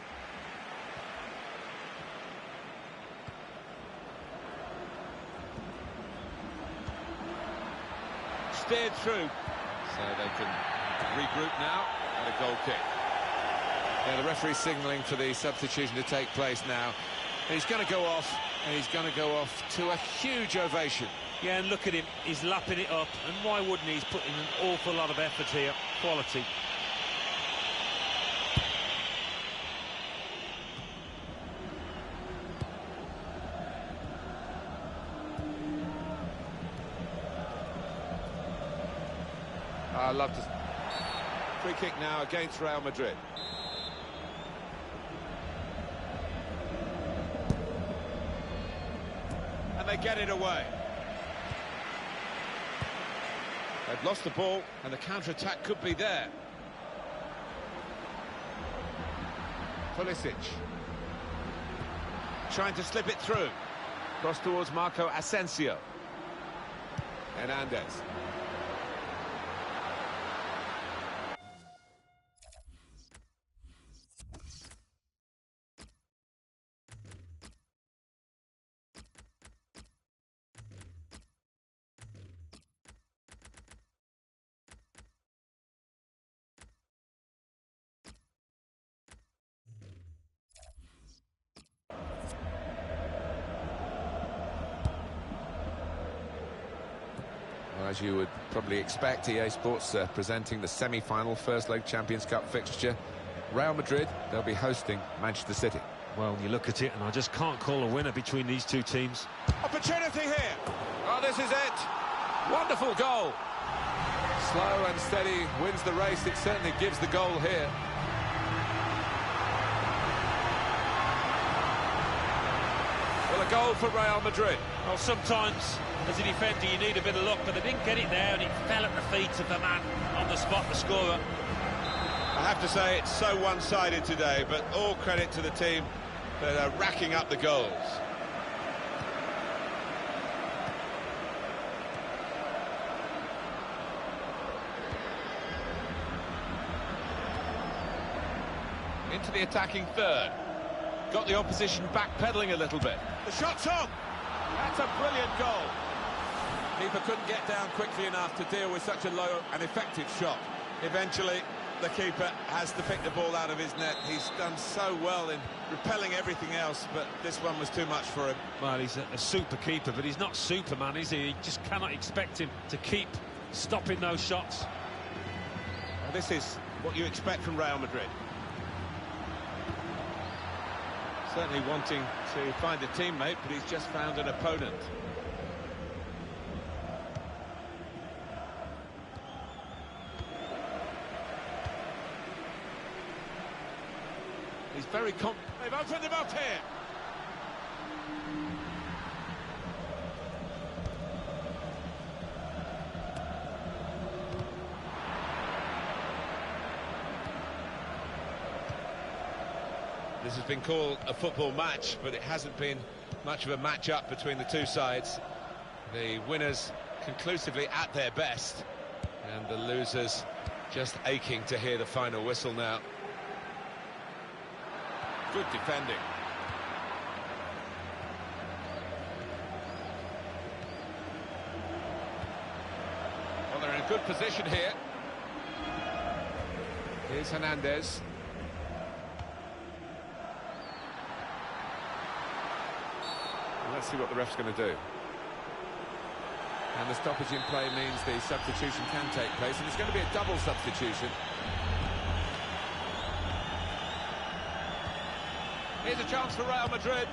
Steered through. So they can regroup now and a goal kick. Yeah, the referee's signalling for the substitution to take place now. He's going to go off, and he's going to go off to a huge ovation. Yeah, and look at him, he's lapping it up, and why wouldn't he? He's putting an awful lot of effort here, quality. I love to... Free kick now against Real Madrid. And they get it away. They've lost the ball and the counter-attack could be there. Pulisic. Trying to slip it through. Cross towards Marco Asensio. Hernandez. As you would probably expect, EA Sports presenting the semi-final first leg Champions Cup fixture. Real Madrid, they'll be hosting Manchester City. Well, you look at it, and I just can't call a winner between these two teams. Opportunity here. Oh, this is it. Wonderful goal. Slow and steady wins the race. It certainly gives the goal here. Well, a goal for Real Madrid. Well, sometimes, as a defender, you need a bit of luck, but they didn't get it there, and it fell at the feet of the man on the spot, the scorer. I have to say, it's so one-sided today, but all credit to the team that are racking up the goals. Into the attacking third. Got the opposition backpedaling a little bit. The shot's on! That's a brilliant goal. Keeper couldn't get down quickly enough to deal with such a low and effective shot. Eventually, the keeper has to pick the ball out of his net. He's done so well in repelling everything else, but this one was too much for him. Well, he's a super keeper, but he's not Superman, is he? You just cannot expect him to keep stopping those shots. Well, this is what you expect from Real Madrid. Certainly wanting to find a teammate, but he's just found an opponent. He's very they've opened him up here. This has been called a football match, but it hasn't been much of a match-up between the two sides. The winners conclusively at their best, and the losers just aching to hear the final whistle now. Good defending. Well, they're in a good position here. Here's Hernandez. Let's see what the ref's going to do. And the stoppage in play means the substitution can take place, and it's going to be a double substitution. Here's a chance for Real Madrid.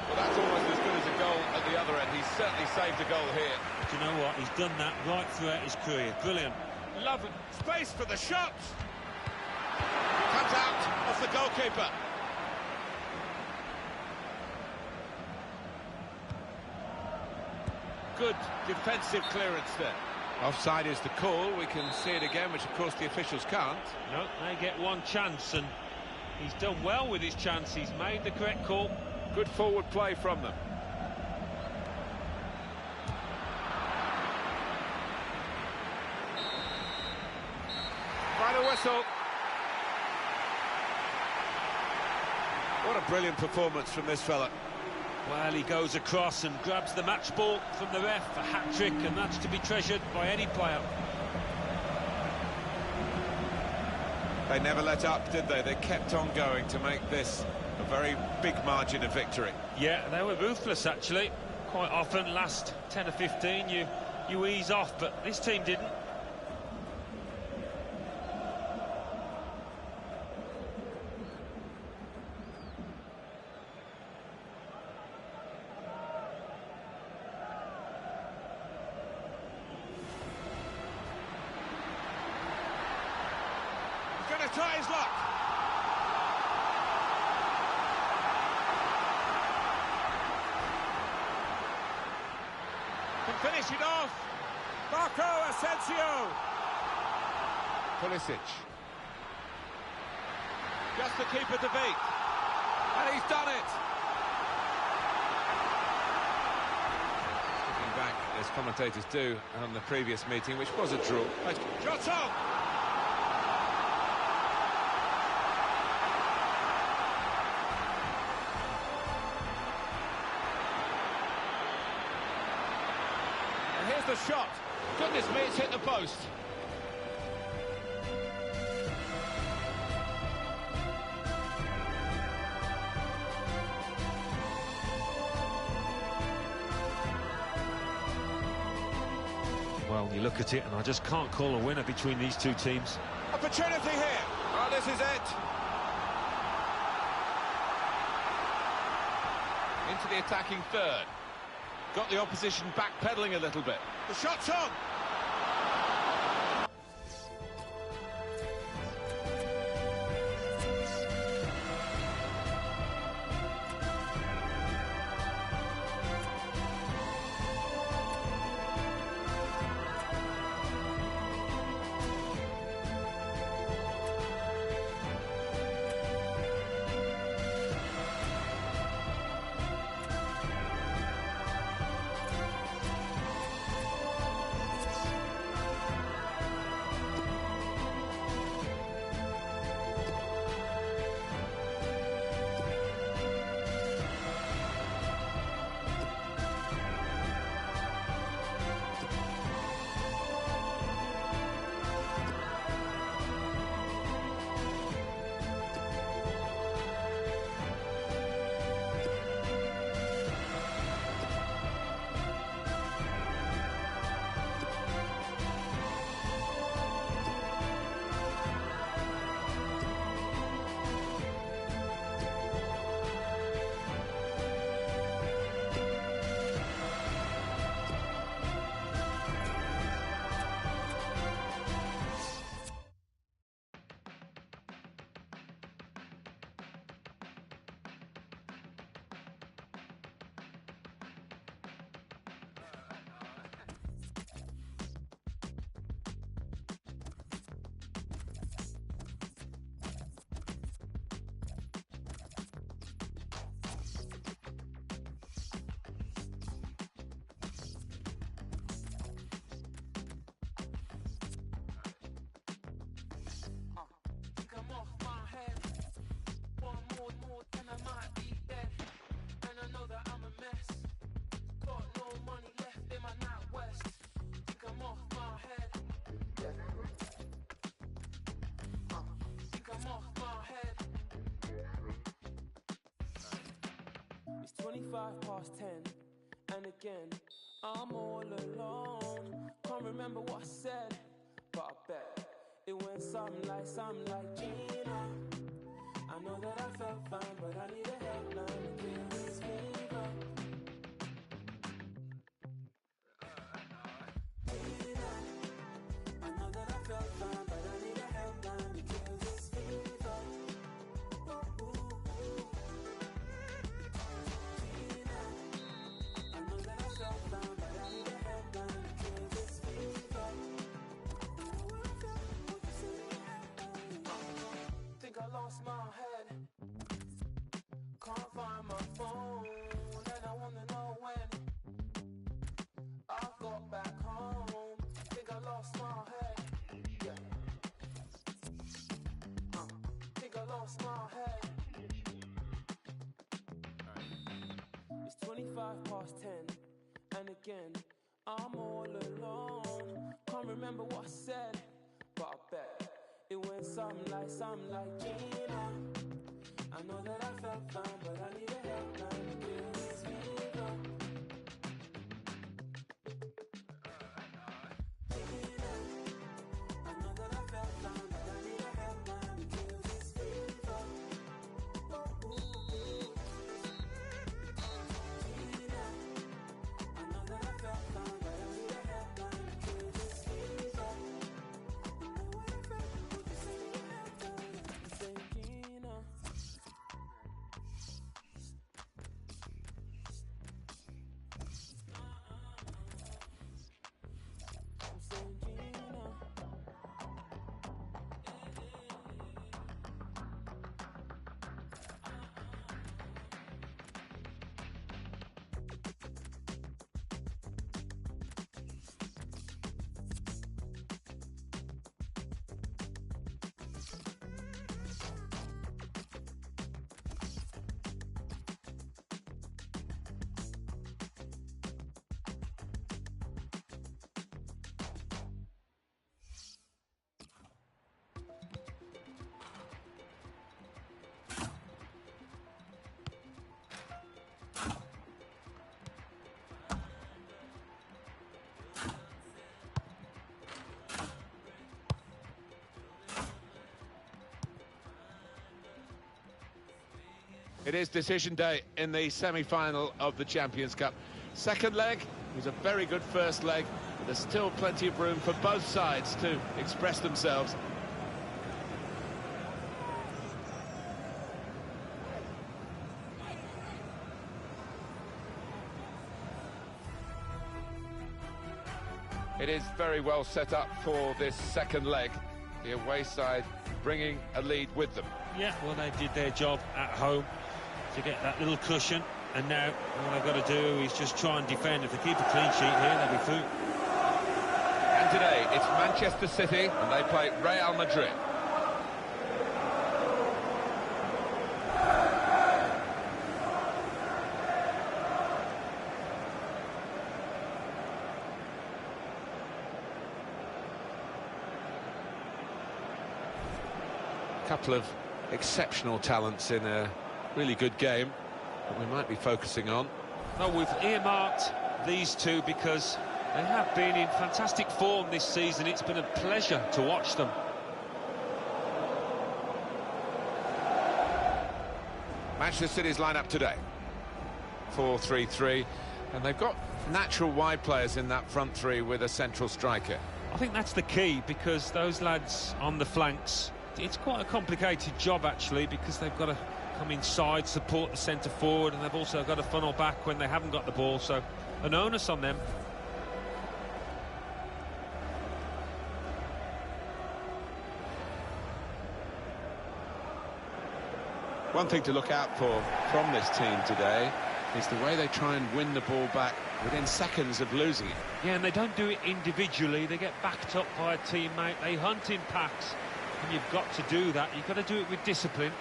Well, that's almost as good as a goal at the other end. He's certainly saved a goal here. Do you know what? He's done that right throughout his career. Brilliant. Lovely space for the shot. Comes out off the goalkeeper. Good defensive clearance there. Offside is the call. We can see it again, which of course the officials can't. No, they get one chance, and he's done well with his chance. He's made the correct call. Good forward play from them. Final whistle. What a brilliant performance from this fella. Well, he goes across and grabs the match ball from the ref, a hat-trick, and that's to be treasured by any player. They never let up, did they? They kept on going to make this a very big margin of victory. Yeah, they were ruthless, actually. Quite often, last 10 or 15, you ease off, but this team didn't. Going to try his luck. Can finish it off. Marco Asensio. Pulisic. Just the keeper to beat. And he's done it. Looking back, as commentators do on the previous meeting, which was a draw. Shot on. Here's the shot. Goodness me, it's hit the post. Well, you look at it, and I just can't call a winner between these two teams. Opportunity here. Oh, this is it. Into the attacking third. Got the opposition backpedaling a little bit. The shot's on. It's 25 past 10, and the again, I'm all alone. Can't remember what I said, but I bet it went something like Gina. I know that I felt fine, but I need a helpline to kill this fever. Gina, I know that I felt fine, but I need a helpline to kill this fever. Ooh, ooh, ooh. Gina, I know that I felt fine, but I need a helpline to kill this fever. Think I lost my head. Can't find my phone, and I wanna know when I got back home. Think I lost my head. Yeah. Think I lost my head. It's 25:10, and again, I'm all alone. Can't remember what I said, but I bet it went something like Gina. I know that I felt fine, but I need a helpline to kill this fever. Gina, I know that I felt fine, but I need a helpline to kill this fever. Ooh, ooh, ooh. Gina, I know that I felt fine, but I need a helpline to kill this fever. Say Gina. It is decision day in the semi-final of the Champions Cup. Second leg was a very good first leg, but there's still plenty of room for both sides to express themselves. It is very well set up for this second leg. The away side bringing a lead with them. Yeah, well, they did their job at home to get that little cushion, and now all they've got to do is just try and defend. If they keep a clean sheet here, they'll be through. And today, it's Manchester City, and they play Real Madrid. A couple of exceptional talents in a really good game that we might be focusing on. Well, we've earmarked these two because they have been in fantastic form this season. It's been a pleasure to watch them. Manchester City's lineup today: 4-3-3, and they've got natural wide players in that front three with a central striker. I think that's the key, because those lads on the flanks, it's quite a complicated job actually, because they've got to come inside, support the centre forward, and they've also got to funnel back when they haven't got the ball, so an onus on them. One thing to look out for from this team today is the way they try and win the ball back within seconds of losing it. Yeah, and they don't do it individually. They get backed up by a teammate. They hunt in packs, and you've got to do that. You've got to do it with discipline.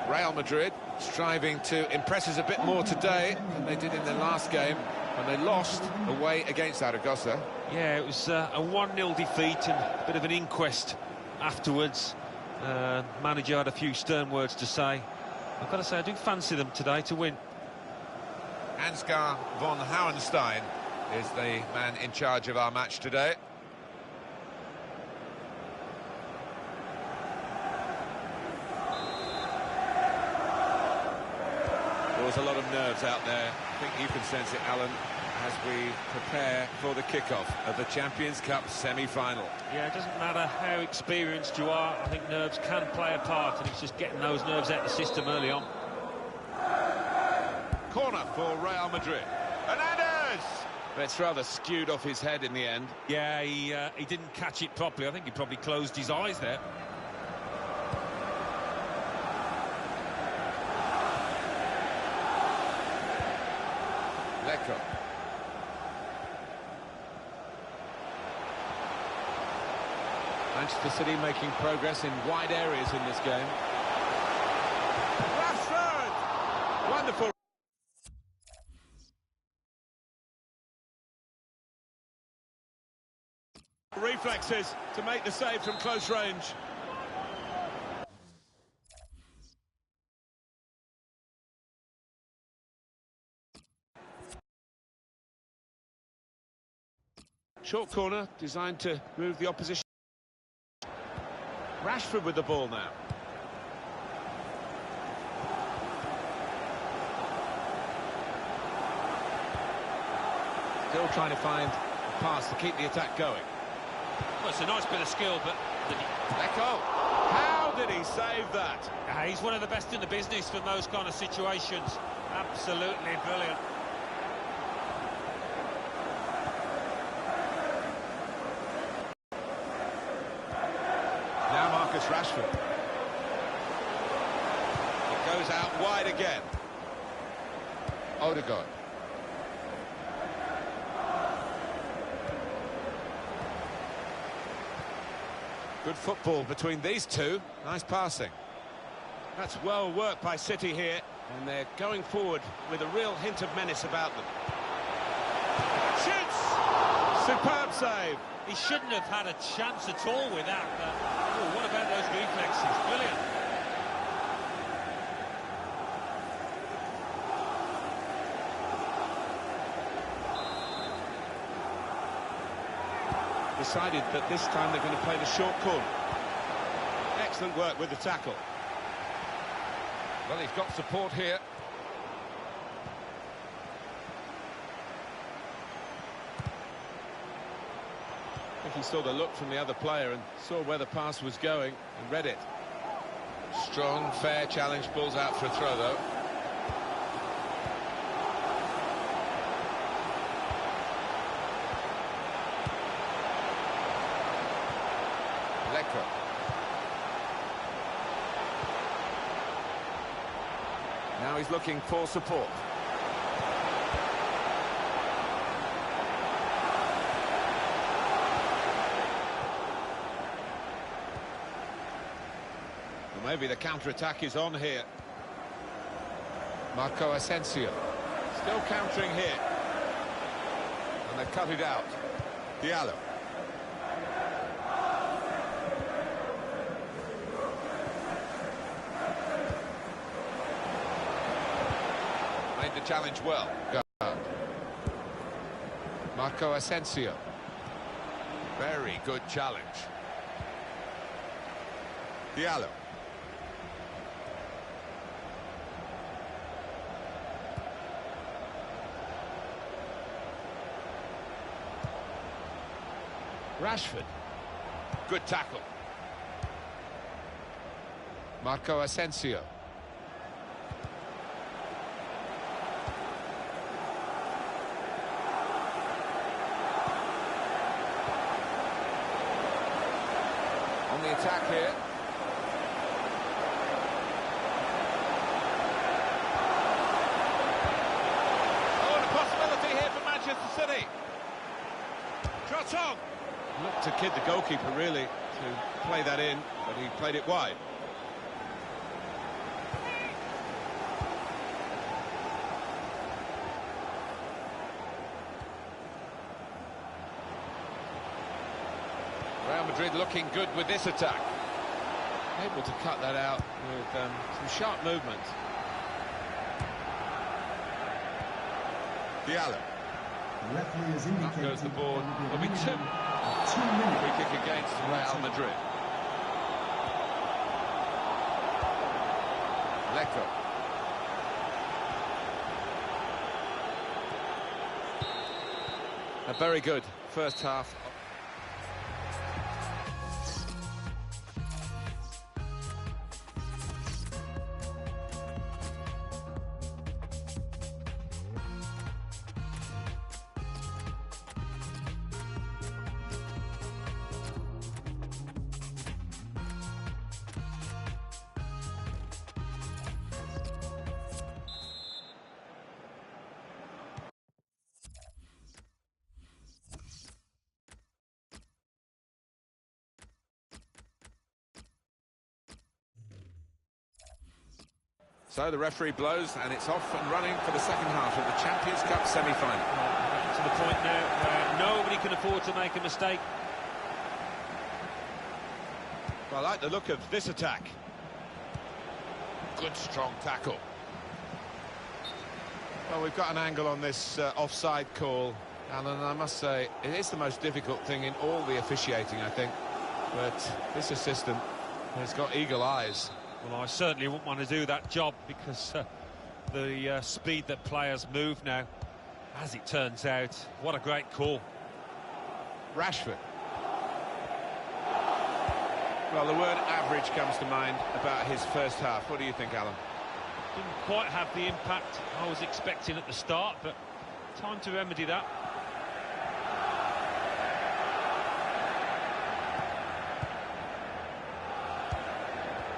Real Madrid striving to impress us a bit more today than they did in their last game when they lost away against Zaragoza. Yeah, it was a 1-0 defeat and a bit of an inquest afterwards. Manager had a few stern words to say. I've got to say, I do fancy them today to win. Ansgar von Hauenstein is the man in charge of our match today. There's a lot of nerves out there. I think you can sense it, Alan, as we prepare for the kickoff of the Champions Cup semi-final. Yeah, it doesn't matter how experienced you are. I think nerves can play a part, and it's just getting those nerves out of the system early on. Corner for Real Madrid. Hernandez! But it's rather skewed off his head in the end. Yeah, he didn't catch it properly. I think he probably closed his eyes there. Lecco. Manchester City making progress in wide areas in this game. Rashford! Wonderful. Reflexes to make the save from close range. Short corner designed to move the opposition. Rashford with the ball now. Still trying to find a pass to keep the attack going. Well, it's a nice bit of skill, but... Lecco! How did he save that? He's one of the best in the business from those kind of situations. Absolutely brilliant. Now Marcus Rashford. It goes out wide again. Odegaard. Good football between these two. Nice passing. That's well worked by City here, and they're going forward with a real hint of menace about them. Shoots! Superb save. He shouldn't have had a chance at all with that, but oh, what about those reflexes? Brilliant. Decided that this time they're going to play the short corner. Excellent work with the tackle. Well, he's got support here. I think he saw the look from the other player and saw where the pass was going and read it. Strong, fair challenge, pulls out for a throw, though. Lecco. Now he's looking for support. Well, maybe the counter-attack is on here. Marco Asensio. Still countering here. And they cut it out. Diallo. Made the challenge well. Marco Asensio. Very good challenge. Diallo. Rashford. Good tackle. Marco Asensio. On the attack here. Oh, and a possibility here for Manchester City. Shot on. Looked to kid the goalkeeper, really, to play that in, but he played it wide. Real Madrid looking good with this attack. Able to cut that out with some sharp movement. Diallo. The referee has Up indicated goes the board. there Will be two. 2 minutes. Free kick against Real Madrid. Lecco. A very good first half. So the referee blows, and it's off and running for the second half of the Champions Cup semi-final. To the point now where nobody can afford to make a mistake. Well, I like the look of this attack. Good, strong tackle. Well, we've got an angle on this offside call, Alan, and I must say, it is the most difficult thing in all the officiating, I think. But this assistant has got eagle eyes. Well, I certainly wouldn't want to do that job because the speed that players move now, as it turns out, what a great call. Rashford. Well, the word average comes to mind about his first half. What do you think, Alan? Didn't quite have the impact I was expecting at the start, but time to remedy that.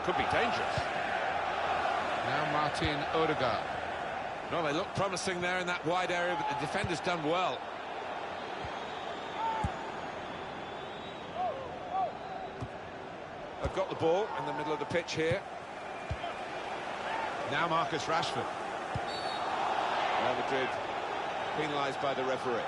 Could be dangerous. Now Martin Odegaard. Well, they look promising there in that wide area, but the defender's done well. They've got the ball in the middle of the pitch here. Now Marcus Rashford. Real Madrid penalised by the referee.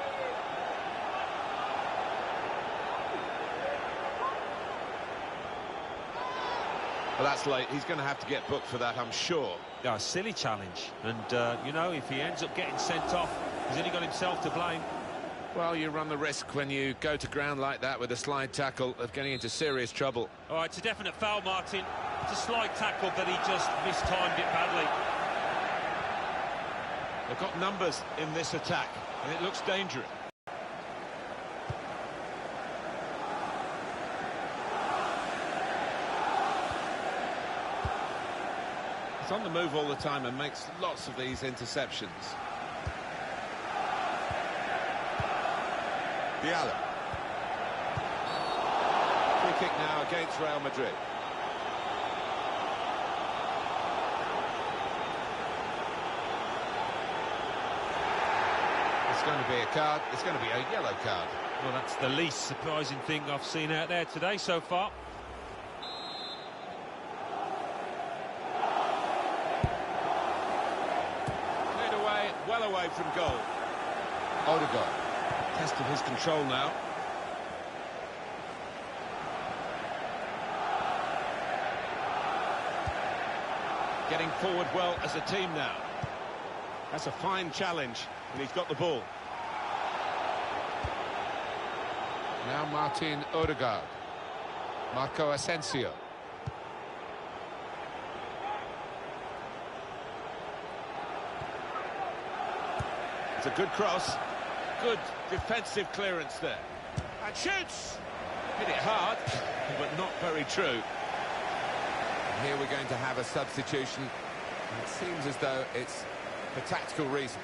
Well, that's late. He's going to have to get booked for that, I'm sure. Yeah, a silly challenge. And, you know, if he ends up getting sent off, he's only got himself to blame. Well, you run the risk when you go to ground like that with a slide tackle of getting into serious trouble. All right, it's a definite foul, Martin. It's a slide tackle, but he just mistimed it badly. They've got numbers in this attack, and it looks dangerous. He's on the move all the time and makes lots of these interceptions. Diallo. Free kick now against Real Madrid. It's going to be a card. It's going to be a yellow card. Well, that's the least surprising thing I've seen out there today so far. Well away from goal. Odegaard. Test of his control now. Getting forward well as a team now. That's a fine challenge, and he's got the ball. Now Martin Odegaard. Marco Asensio. It's a good cross. Good defensive clearance there. And shoots! Hit it hard, but not very true. And here we're going to have a substitution. And it seems as though it's for tactical reasons.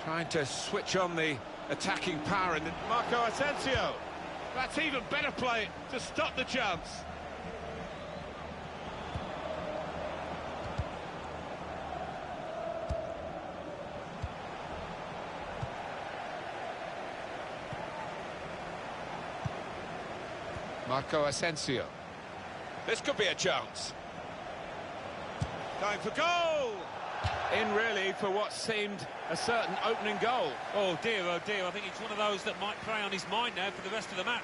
Trying to switch on the attacking power, and Marco Asensio. That's even better play to stop the chance. Marco Asensio. This could be a chance. Going for goal! In really for what seemed a certain opening goal. Oh dear, I think it's one of those that might play on his mind now for the rest of the match.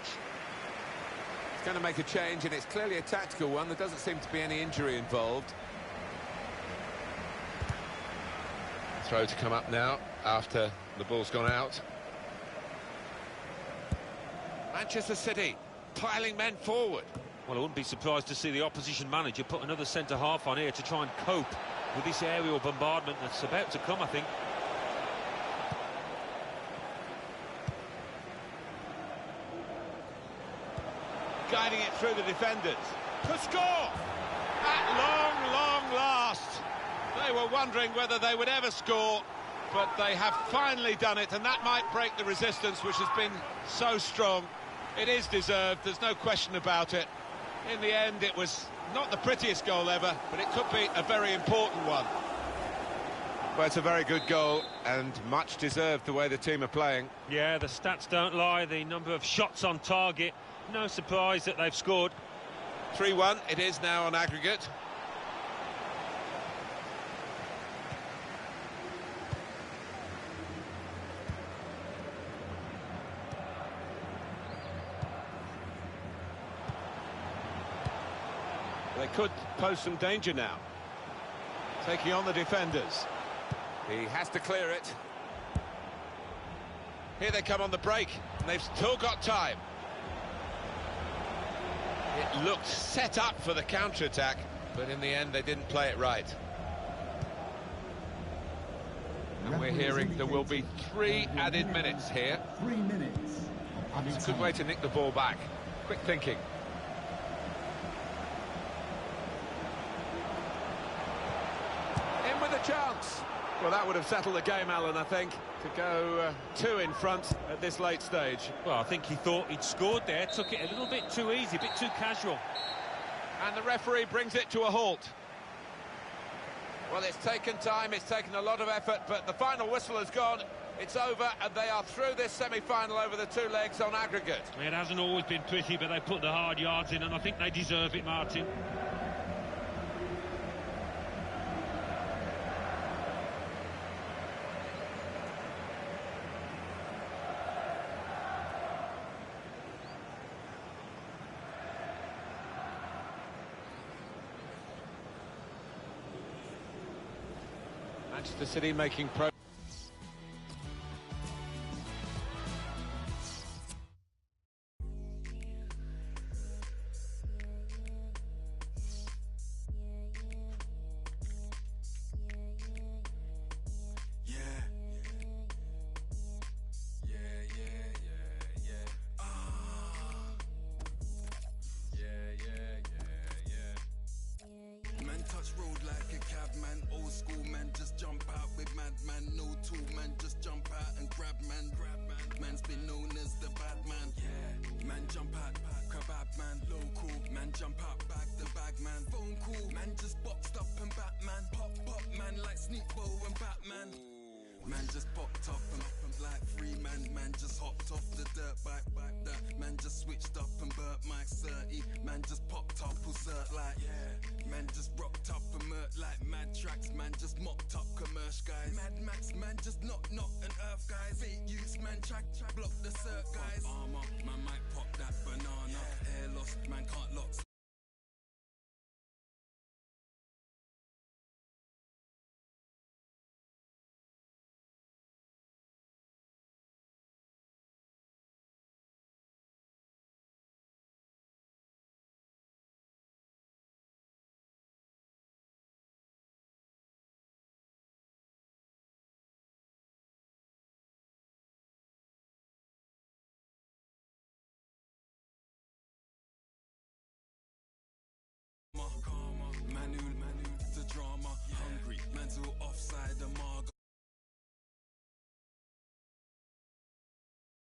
He's going to make a change, and it's clearly a tactical one. There doesn't seem to be any injury involved. Throw to come up now after the ball's gone out. Manchester City piling men forward. Well, I wouldn't be surprised to see the opposition manager put another centre-half on here to try and cope with this aerial bombardment that's about to come, I think. Guiding it through the defenders. To score! At long last. They were wondering whether they would ever score, but they have finally done it, and that might break the resistance, which has been so strong. It is deserved, there's no question about it. In the end, it was not the prettiest goal ever, but it could be a very important one. Well, it's a very good goal, and much deserved the way the team are playing. Yeah, the stats don't lie, the number of shots on target. No surprise that they've scored. 3-1, it is now on aggregate. They could pose some danger now. Taking on the defenders. He has to clear it. Here they come on the break, and they've still got time. It looked set up for the counter-attack, but in the end they didn't play it right. And we're hearing there will be 3 added minutes here. 3 minutes. It's a good way to nick the ball back. Quick thinking. In with a chance. Well, that would have settled the game, Alan, I think, to go 2 in front at this late stage. Well, I think he thought he'd scored there, took it a little bit too easy, a bit too casual. And the referee brings it to a halt. Well, it's taken time, it's taken a lot of effort, but the final whistle has gone. It's over, and they are through this semi-final over the 2 legs on aggregate. It hasn't always been pretty, but they put the hard yards in, and I think they deserve it, Martin. Manchester City making progress. Road like a cabman, old school man, just jump out with madman, no tool man, just jump out and grab man, man's been known as the bad man, yeah, man jump out, kebab man, local, man jump out, bag the bag man, phone call, man just boxed up and Batman, pop man like Sneakbo and Batman, man just popped up and like free man just hopped off the dirt bike, that man just switched up and burnt Mike 30, man just popped up, cert like, yeah, man just rocked up and murked like mad tracks, man just mopped up commercial guys, Mad Max, man just knock and earth guys, fake use, man track block the cert guys, armor, man might pop that banana, yeah. Hair loss, man can't lock Manu, the drama, hungry, man's all offside the marg.